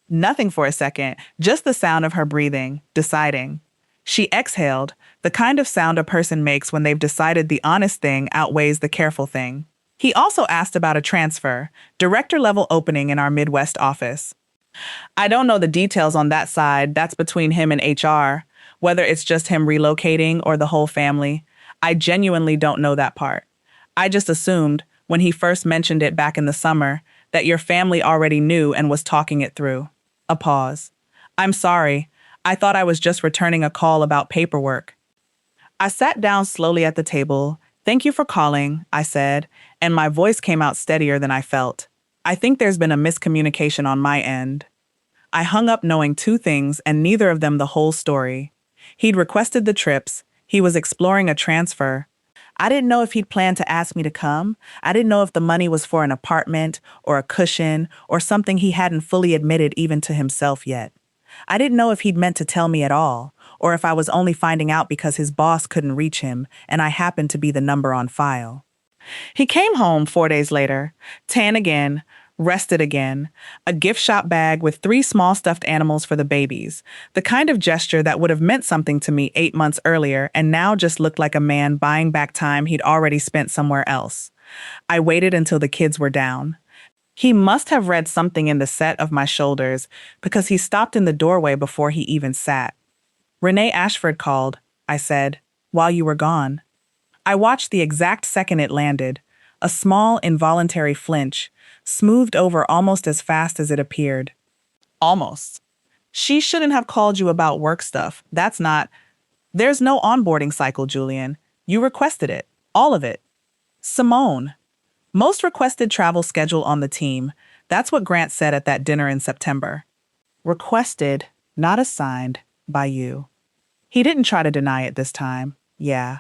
Nothing for a second, just the sound of her breathing, deciding. She exhaled, the kind of sound a person makes when they've decided the honest thing outweighs the careful thing. "He also asked about a transfer, director-level opening in our Midwest office." "I don't know the details on that side. That's between him and HR, whether it's just him relocating or the whole family. I genuinely don't know that part. I just assumed, when he first mentioned it back in the summer, that your family already knew and was talking it through." A pause. "I'm sorry. I thought I was just returning a call about paperwork." I sat down slowly at the table. "Thank you for calling," I said, and my voice came out steadier than I felt. "I think there's been a miscommunication on my end." I hung up knowing two things, and neither of them the whole story. He'd requested the trips. He was exploring a transfer. I didn't know if he'd planned to ask me to come. I didn't know if the money was for an apartment or a cushion or something he hadn't fully admitted even to himself yet. I didn't know if he'd meant to tell me at all, or if I was only finding out because his boss couldn't reach him and I happened to be the number on file. He came home 4 days later, tan again, rested again, a gift shop bag with 3 small stuffed animals for the babies, the kind of gesture that would have meant something to me 8 months earlier and now just looked like a man buying back time he'd already spent somewhere else. I waited until the kids were down. He must have read something in the set of my shoulders because he stopped in the doorway before he even sat. "Renee Ashford called," I said, "while you were gone." I watched the exact second it landed, a small, involuntary flinch, smoothed over almost as fast as it appeared. "Almost. She shouldn't have called you about work stuff. That's not—" "There's no onboarding cycle, Julian. You requested it. All of it." "Simone. Most requested travel schedule on the team. That's what Grant said at that dinner in September." "Requested, not assigned, by you." He didn't try to deny it this time. "Yeah.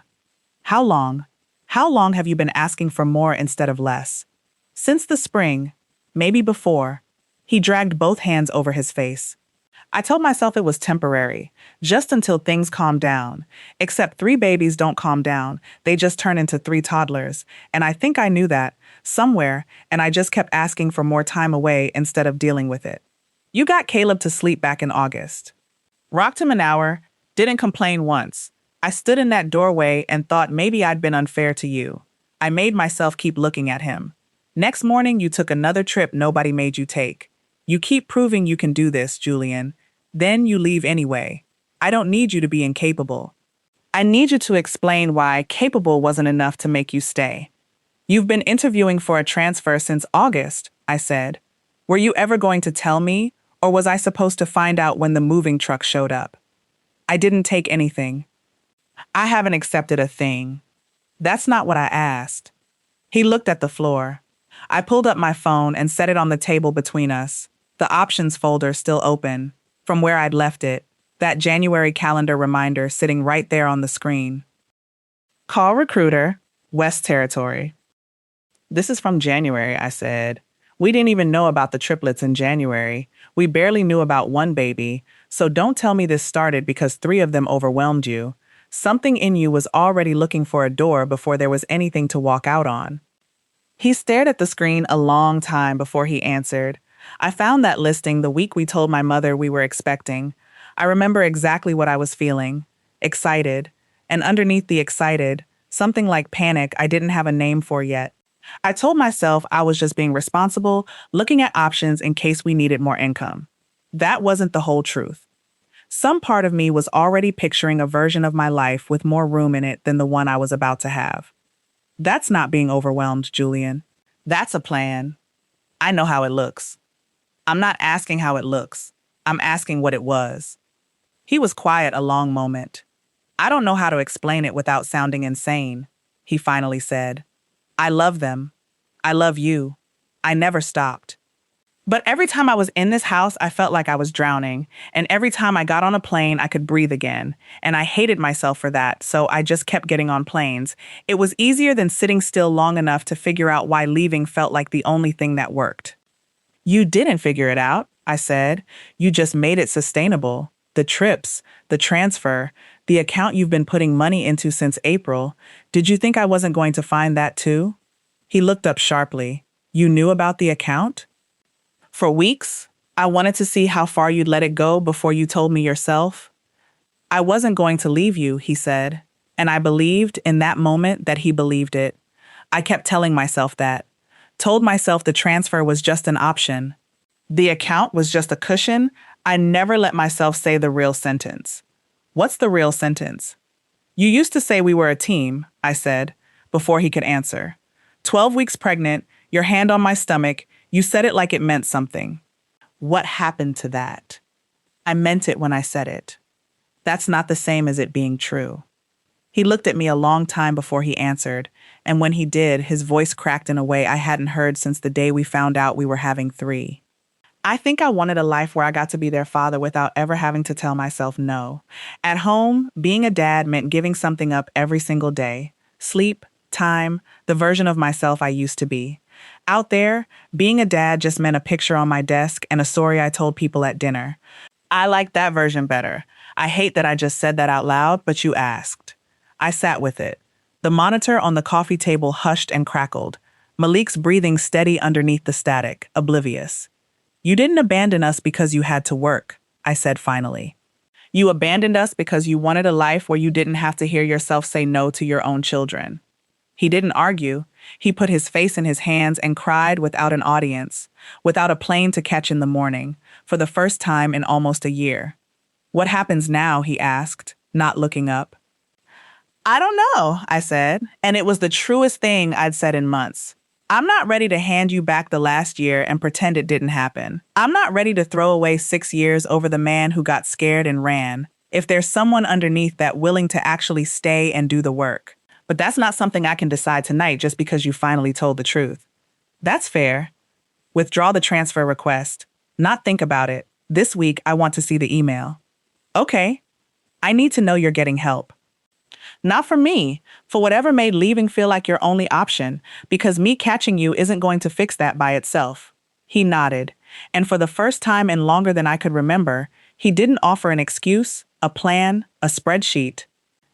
How long? How long have you been asking for more instead of less?" "Since the spring. Maybe before." He dragged both hands over his face. "I told myself it was temporary, just until things calmed down. Except 3 babies don't calm down. They just turn into 3 toddlers. And I think I knew that, somewhere, and I just kept asking for more time away instead of dealing with it. You got Caleb to sleep back in August. Rocked him an hour, didn't complain once. I stood in that doorway and thought maybe I'd been unfair to you. I made myself keep looking at him. Next morning, you took another trip nobody made you take. You keep proving you can do this, Julian. Then you leave anyway. I don't need you to be incapable. I need you to explain why capable wasn't enough to make you stay. You've been interviewing for a transfer since August, I said. Were you ever going to tell me, or was I supposed to find out when the moving truck showed up? I didn't take anything. I haven't accepted a thing. That's not what I asked. He looked at the floor. I pulled up my phone and set it on the table between us, the options folder still open, from where I'd left it, that January calendar reminder sitting right there on the screen. Call recruiter, West Territory. This is from January, I said. We didn't even know about the triplets in January. We barely knew about one baby, so don't tell me this started because 3 of them overwhelmed you. Something in you was already looking for a door before there was anything to walk out on. He stared at the screen a long time before he answered. I found that listing the week we told my mother we were expecting. I remember exactly what I was feeling. Excited. And underneath the excited, something like panic I didn't have a name for yet. I told myself I was just being responsible, looking at options in case we needed more income. That wasn't the whole truth. Some part of me was already picturing a version of my life with more room in it than the one I was about to have. That's not being overwhelmed, Julian. That's a plan. I know how it looks. I'm not asking how it looks. I'm asking what it was. He was quiet a long moment. I don't know how to explain it without sounding insane, he finally said. I love them. I love you. I never stopped. But every time I was in this house, I felt like I was drowning. And every time I got on a plane, I could breathe again. And I hated myself for that, so I just kept getting on planes. It was easier than sitting still long enough to figure out why leaving felt like the only thing that worked. You didn't figure it out, I said. You just made it sustainable. The trips, the transfer, the account you've been putting money into since April. Did you think I wasn't going to find that too? He looked up sharply. You knew about the account? For weeks, I wanted to see how far you'd let it go before you told me yourself. I wasn't going to leave you, he said, and I believed in that moment that he believed it. I kept telling myself that. Told myself the transfer was just an option. The account was just a cushion. I never let myself say the real sentence. What's the real sentence? You used to say we were a team, I said, before he could answer. 12 weeks pregnant, your hand on my stomach, you said it like it meant something. What happened to that? I meant it when I said it. That's not the same as it being true. He looked at me a long time before he answered, and when he did, his voice cracked in a way I hadn't heard since the day we found out we were having 3. I think I wanted a life where I got to be their father without ever having to tell myself no. At home, being a dad meant giving something up every single day. Sleep, time, the version of myself I used to be. Out there, being a dad just meant a picture on my desk and a story I told people at dinner. I like that version better. I hate that I just said that out loud, but you asked. I sat with it. The monitor on the coffee table hushed and crackled. Malik's breathing steady underneath the static, oblivious. You didn't abandon us because you had to work, I said finally. You abandoned us because you wanted a life where you didn't have to hear yourself say no to your own children. He didn't argue. He put his face in his hands and cried without an audience, without a plane to catch in the morning, for the first time in almost a year. What happens now, he asked, not looking up. I don't know, I said, and it was the truest thing I'd said in months. I'm not ready to hand you back the last year and pretend it didn't happen. I'm not ready to throw away 6 years over the man who got scared and ran, if there's someone underneath that willing to actually stay and do the work. But that's not something I can decide tonight just because you finally told the truth. That's fair. Withdraw the transfer request. Not think about it. This week, I want to see the email. Okay. I need to know you're getting help. Not for me, for whatever made leaving feel like your only option, because me catching you isn't going to fix that by itself. He nodded, and for the first time in longer than I could remember, he didn't offer an excuse, a plan, a spreadsheet.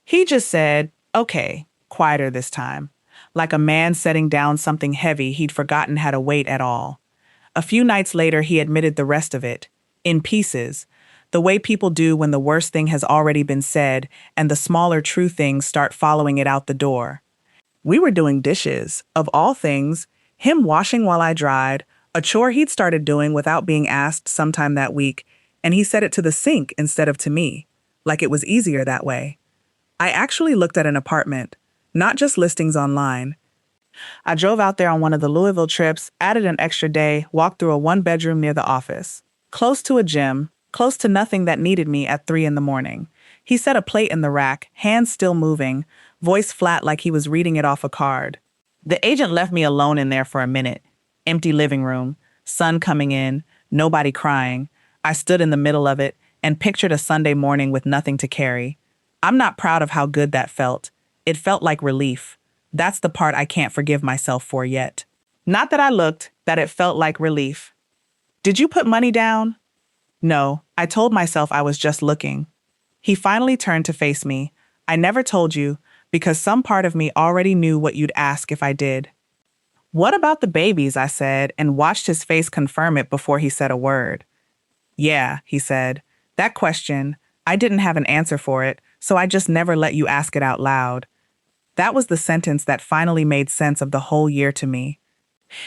He just said, okay, quieter this time, like a man setting down something heavy he'd forgotten had a weight at all. A few nights later, he admitted the rest of it, in pieces, the way people do when the worst thing has already been said and the smaller true things start following it out the door. We were doing dishes, of all things, him washing while I dried, a chore he'd started doing without being asked sometime that week, and he said it to the sink instead of to me, like it was easier that way. I actually looked at an apartment, not just listings online. I drove out there on one of the Louisville trips, added an extra day, walked through a 1-bedroom near the office, close to a gym, close to nothing that needed me at 3 in the morning. He set a plate in the rack, hands still moving, voice flat like he was reading it off a card. The agent left me alone in there for a minute. Empty living room, sun coming in, nobody crying. I stood in the middle of it and pictured a Sunday morning with nothing to carry. I'm not proud of how good that felt. It felt like relief. That's the part I can't forgive myself for yet. Not that I looked, that it felt like relief. Did you put money down? No, I told myself I was just looking. He finally turned to face me. I never told you, because some part of me already knew what you'd ask if I did. What about the babies, I said, and watched his face confirm it before he said a word. Yeah, he said. That question, I didn't have an answer for it, so I just never let you ask it out loud. That was the sentence that finally made sense of the whole year to me.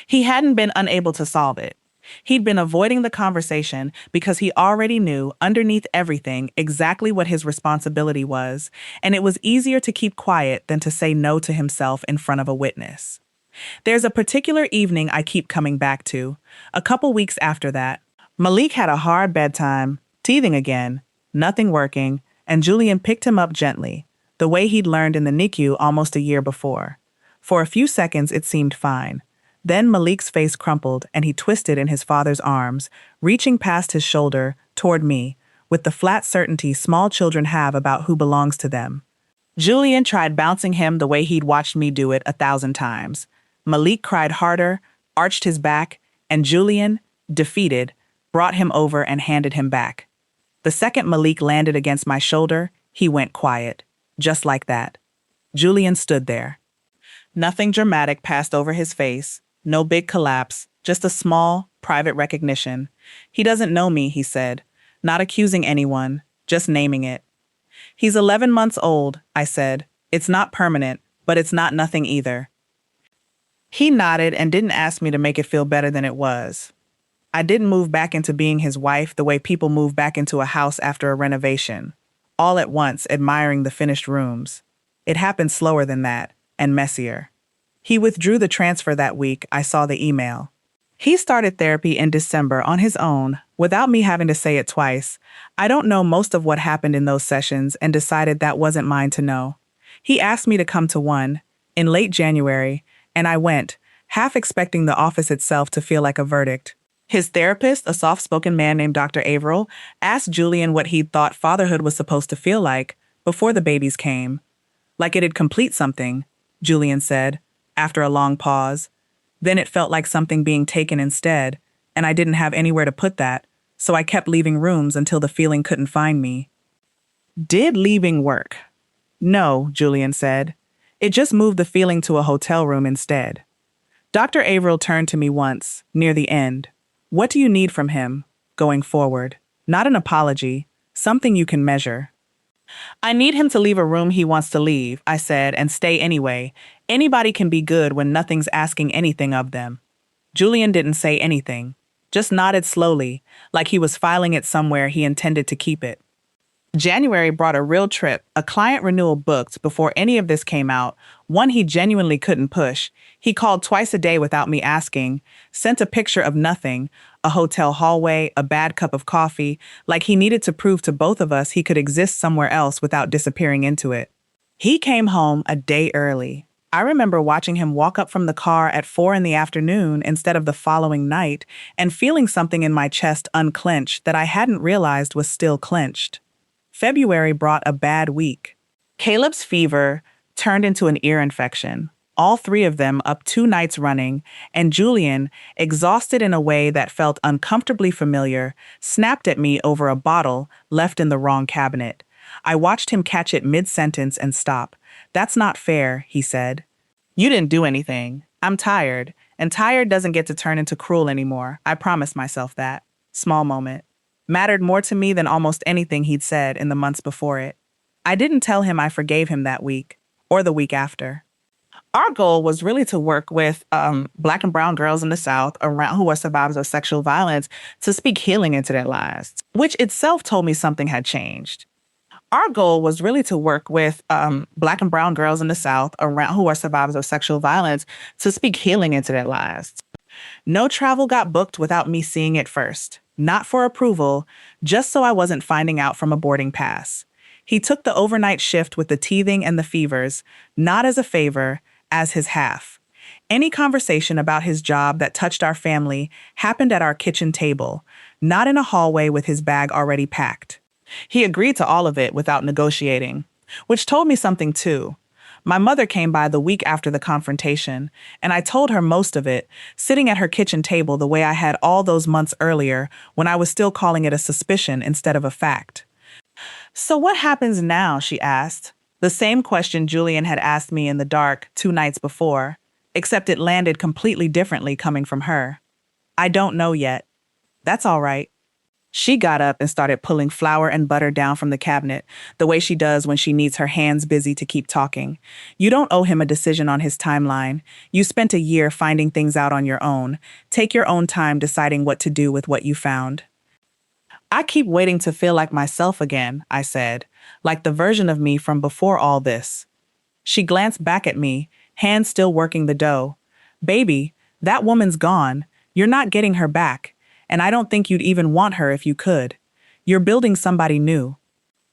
He hadn't been unable to solve it. He'd been avoiding the conversation because he already knew, underneath everything, exactly what his responsibility was, and it was easier to keep quiet than to say no to himself in front of a witness. There's a particular evening I keep coming back to. A couple weeks after that, Malik had a hard bedtime, teething again, nothing working, and Julian picked him up gently, the way he'd learned in the NICU almost a year before. For a few seconds, it seemed fine. Then Malik's face crumpled and he twisted in his father's arms, reaching past his shoulder toward me, with the flat certainty small children have about who belongs to them. Julian tried bouncing him the way he'd watched me do it 1,000 times. Malik cried harder, arched his back, and Julian, defeated, brought him over and handed him back. The second Malik landed against my shoulder, he went quiet, just like that. Julian stood there. Nothing dramatic passed over his face. No big collapse, just a small, private recognition. He doesn't know me, he said, not accusing anyone, just naming it. He's 11 months old, I said. It's not permanent, but it's not nothing either. He nodded and didn't ask me to make it feel better than it was. I didn't move back into being his wife the way people move back into a house after a renovation, all at once admiring the finished rooms. It happened slower than that, and messier. He withdrew the transfer that week. I saw the email. He started therapy in December on his own, without me having to say it twice. I don't know most of what happened in those sessions and decided that wasn't mine to know. He asked me to come to one, in late January, and I went, half expecting the office itself to feel like a verdict. His therapist, a soft-spoken man named Dr. Averill, asked Julian what he'd thought fatherhood was supposed to feel like before the babies came. Like it'd complete something, Julian said, after a long pause. Then it felt like something being taken instead, and I didn't have anywhere to put that, so I kept leaving rooms until the feeling couldn't find me. Did leaving work? No, Julian said. It just moved the feeling to a hotel room instead. Dr. Averill turned to me once, near the end. What do you need from him, going forward? Not an apology, something you can measure. I need him to leave a room he wants to leave, I said, and stay anyway. Anybody can be good when nothing's asking anything of them. Julian didn't say anything, just nodded slowly, like he was filing it somewhere he intended to keep it. January brought a real trip, a client renewal booked before any of this came out, one he genuinely couldn't push. He called twice a day without me asking, sent a picture of nothing, a hotel hallway, a bad cup of coffee, like he needed to prove to both of us he could exist somewhere else without disappearing into it. He came home a day early. I remember watching him walk up from the car at 4 p.m. instead of the following night and feeling something in my chest unclench that I hadn't realized was still clenched. February brought a bad week. Caleb's fever turned into an ear infection, all 3 of them up 2 nights running, and Julian, exhausted in a way that felt uncomfortably familiar, snapped at me over a bottle left in the wrong cabinet. I watched him catch it mid-sentence and stop. That's not fair, he said. You didn't do anything. I'm tired, and tired doesn't get to turn into cruel anymore. I promised myself that. Small moment. Mattered more to me than almost anything he'd said in the months before it. I didn't tell him I forgave him that week, or the week after. Our goal was really to work with Black and brown girls in the South around who are survivors of sexual violence to speak healing into their lives, which itself told me something had changed. Our goal was really to work with Black and brown girls in the South around who are survivors of sexual violence to speak healing into their lives. No travel got booked without me seeing it first. Not for approval, just so I wasn't finding out from a boarding pass. He took the overnight shift with the teething and the fevers, not as a favor, as his half. Any conversation about his job that touched our family happened at our kitchen table, not in a hallway with his bag already packed. He agreed to all of it without negotiating, which told me something too. My mother came by the week after the confrontation, and I told her most of it, sitting at her kitchen table the way I had all those months earlier when I was still calling it a suspicion instead of a fact. "So what happens now?" she asked. The same question Julian had asked me in the dark 2 nights before, except it landed completely differently coming from her. "I don't know yet." "That's all right." She got up and started pulling flour and butter down from the cabinet, the way she does when she needs her hands busy to keep talking. "You don't owe him a decision on his timeline. You spent a year finding things out on your own. Take your own time deciding what to do with what you found." "I keep waiting to feel like myself again," I said, "like the version of me from before all this." She glanced back at me, hands still working the dough. "Baby, that woman's gone. You're not getting her back. And I don't think you'd even want her if you could. You're building somebody new.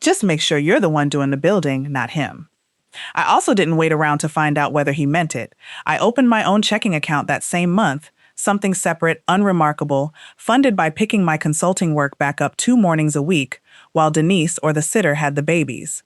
Just make sure you're the one doing the building, not him." I also didn't wait around to find out whether he meant it. I opened my own checking account that same month, something separate, unremarkable, funded by picking my consulting work back up 2 mornings a week, while Denise or the sitter had the babies.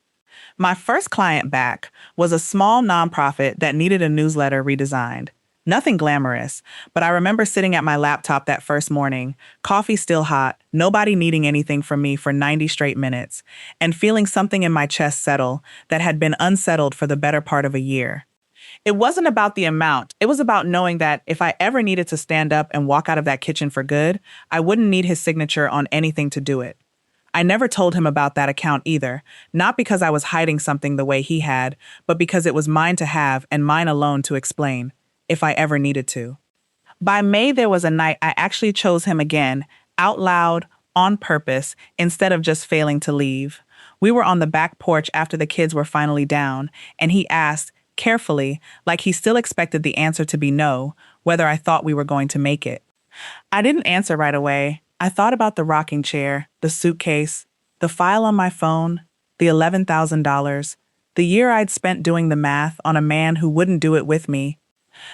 My first client back was a small nonprofit that needed a newsletter redesigned. Nothing glamorous, but I remember sitting at my laptop that first morning, coffee still hot, nobody needing anything from me for 90 straight minutes, and feeling something in my chest settle that had been unsettled for the better part of a year. It wasn't about the amount, it was about knowing that if I ever needed to stand up and walk out of that kitchen for good, I wouldn't need his signature on anything to do it. I never told him about that account either, not because I was hiding something the way he had, but because it was mine to have and mine alone to explain, if I ever needed to. By May, there was a night I actually chose him again, out loud, on purpose, instead of just failing to leave. We were on the back porch after the kids were finally down, and he asked, carefully, like he still expected the answer to be no, whether I thought we were going to make it. I didn't answer right away. I thought about the rocking chair, the suitcase, the file on my phone, the $11,000, the year I'd spent doing the math on a man who wouldn't do it with me.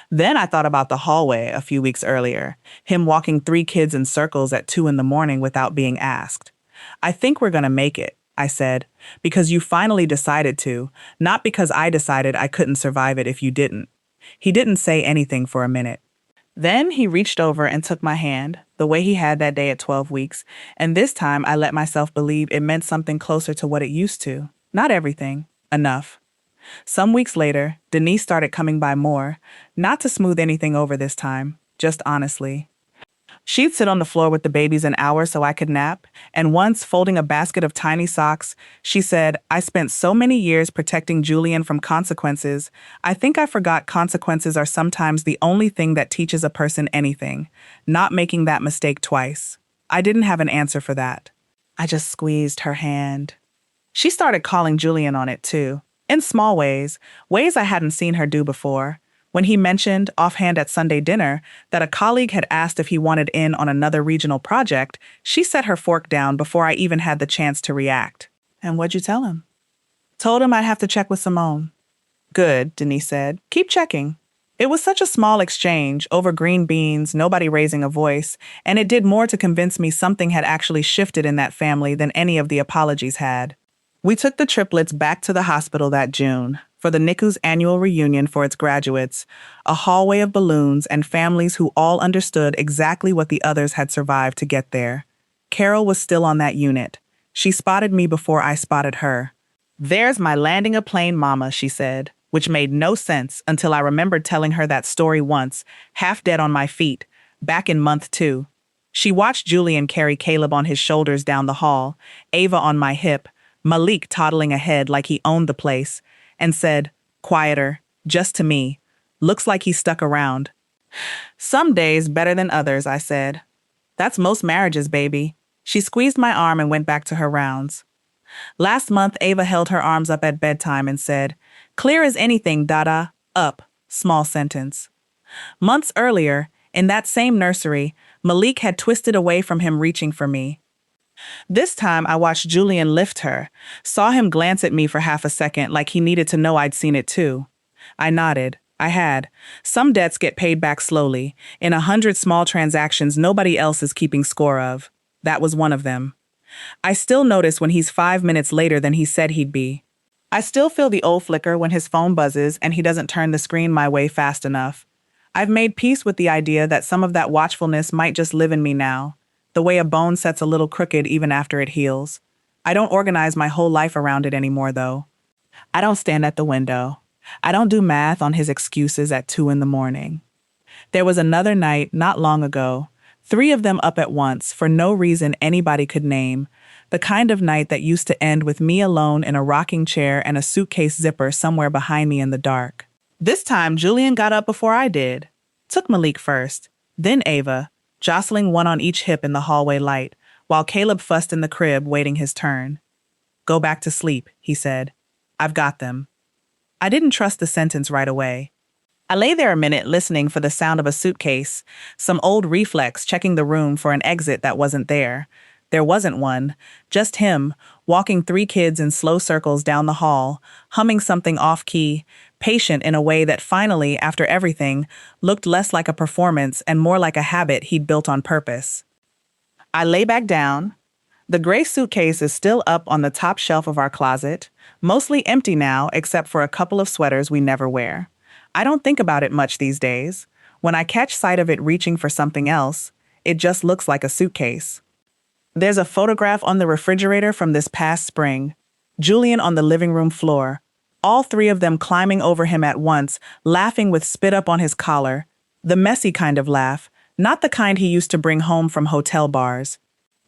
Then I thought about the hallway a few weeks earlier, him walking 3 kids in circles at 2 in the morning without being asked. "I think we're going to make it," I said, "because you finally decided to, not because I decided I couldn't survive it if you didn't." He didn't say anything for a minute. Then he reached over and took my hand, the way he had that day at 12 weeks, and this time I let myself believe it meant something closer to what it used to. Not everything. Enough. Some weeks later, Denise started coming by more, not to smooth anything over this time, just honestly. She'd sit on the floor with the babies an hour so I could nap, and once, folding a basket of tiny socks, she said, "I spent so many years protecting Julian from consequences. I think I forgot consequences are sometimes the only thing that teaches a person anything, not making that mistake twice." I didn't have an answer for that. I just squeezed her hand. She started calling Julian on it too. In small ways, ways I hadn't seen her do before. When he mentioned, offhand at Sunday dinner, that a colleague had asked if he wanted in on another regional project, she set her fork down before I even had the chance to react. "And what'd you tell him?" "Told him I'd have to check with Simone." "Good," Denise said. "Keep checking." It was such a small exchange, over green beans, nobody raising a voice, and it did more to convince me something had actually shifted in that family than any of the apologies had. We took the triplets back to the hospital that June for the NICU's annual reunion for its graduates, a hallway of balloons and families who all understood exactly what the others had survived to get there. Carol was still on that unit. She spotted me before I spotted her. "There's my landing a plane mama," she said, which made no sense until I remembered telling her that story once, half dead on my feet, back in month 2. She watched Julian carry Caleb on his shoulders down the hall, Ava on my hip, Malik toddling ahead like he owned the place, and said, quieter, just to me, "Looks like he stuck around." "Some days better than others," I said. "That's most marriages, baby." She squeezed my arm and went back to her rounds. Last month, Ava held her arms up at bedtime and said, "Clear as anything, Dada, up," small sentence. Months earlier, in that same nursery, Malik had twisted away from him reaching for me. This time, I watched Julian lift her, saw him glance at me for half a second like he needed to know I'd seen it too. I nodded. I had. Some debts get paid back slowly, in 100 small transactions nobody else is keeping score of. That was one of them. I still notice when he's 5 minutes later than he said he'd be. I still feel the old flicker when his phone buzzes and he doesn't turn the screen my way fast enough. I've made peace with the idea that some of that watchfulness might just live in me now, the way a bone sets a little crooked even after it heals. I don't organize my whole life around it anymore, though. I don't stand at the window. I don't do math on his excuses at 2 in the morning. There was another night not long ago, 3 of them up at once for no reason anybody could name, the kind of night that used to end with me alone in a rocking chair and a suitcase zipper somewhere behind me in the dark. This time, Julian got up before I did. Took Malik first, then Ava, jostling one on each hip in the hallway light, while Caleb fussed in the crib waiting his turn. "Go back to sleep," he said. "I've got them." I didn't trust the sentence right away. I lay there a minute listening for the sound of a suitcase, some old reflex checking the room for an exit that wasn't there. There wasn't one, just him, walking 3 kids in slow circles down the hall, humming something off-key, patient in a way that finally, after everything, looked less like a performance and more like a habit he'd built on purpose. I lay back down. The gray suitcase is still up on the top shelf of our closet, mostly empty now except for a couple of sweaters we never wear. I don't think about it much these days. When I catch sight of it reaching for something else, it just looks like a suitcase. There's a photograph on the refrigerator from this past spring. Julian on the living room floor, all 3 of them climbing over him at once, laughing with spit up on his collar. The messy kind of laugh, not the kind he used to bring home from hotel bars.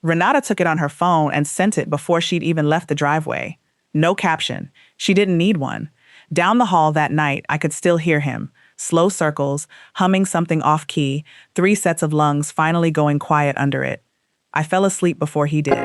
Renata took it on her phone and sent it before she'd even left the driveway. No caption. She didn't need one. Down the hall that night, I could still hear him. Slow circles, humming something off-key, 3 sets of lungs finally going quiet under it. I fell asleep before he did.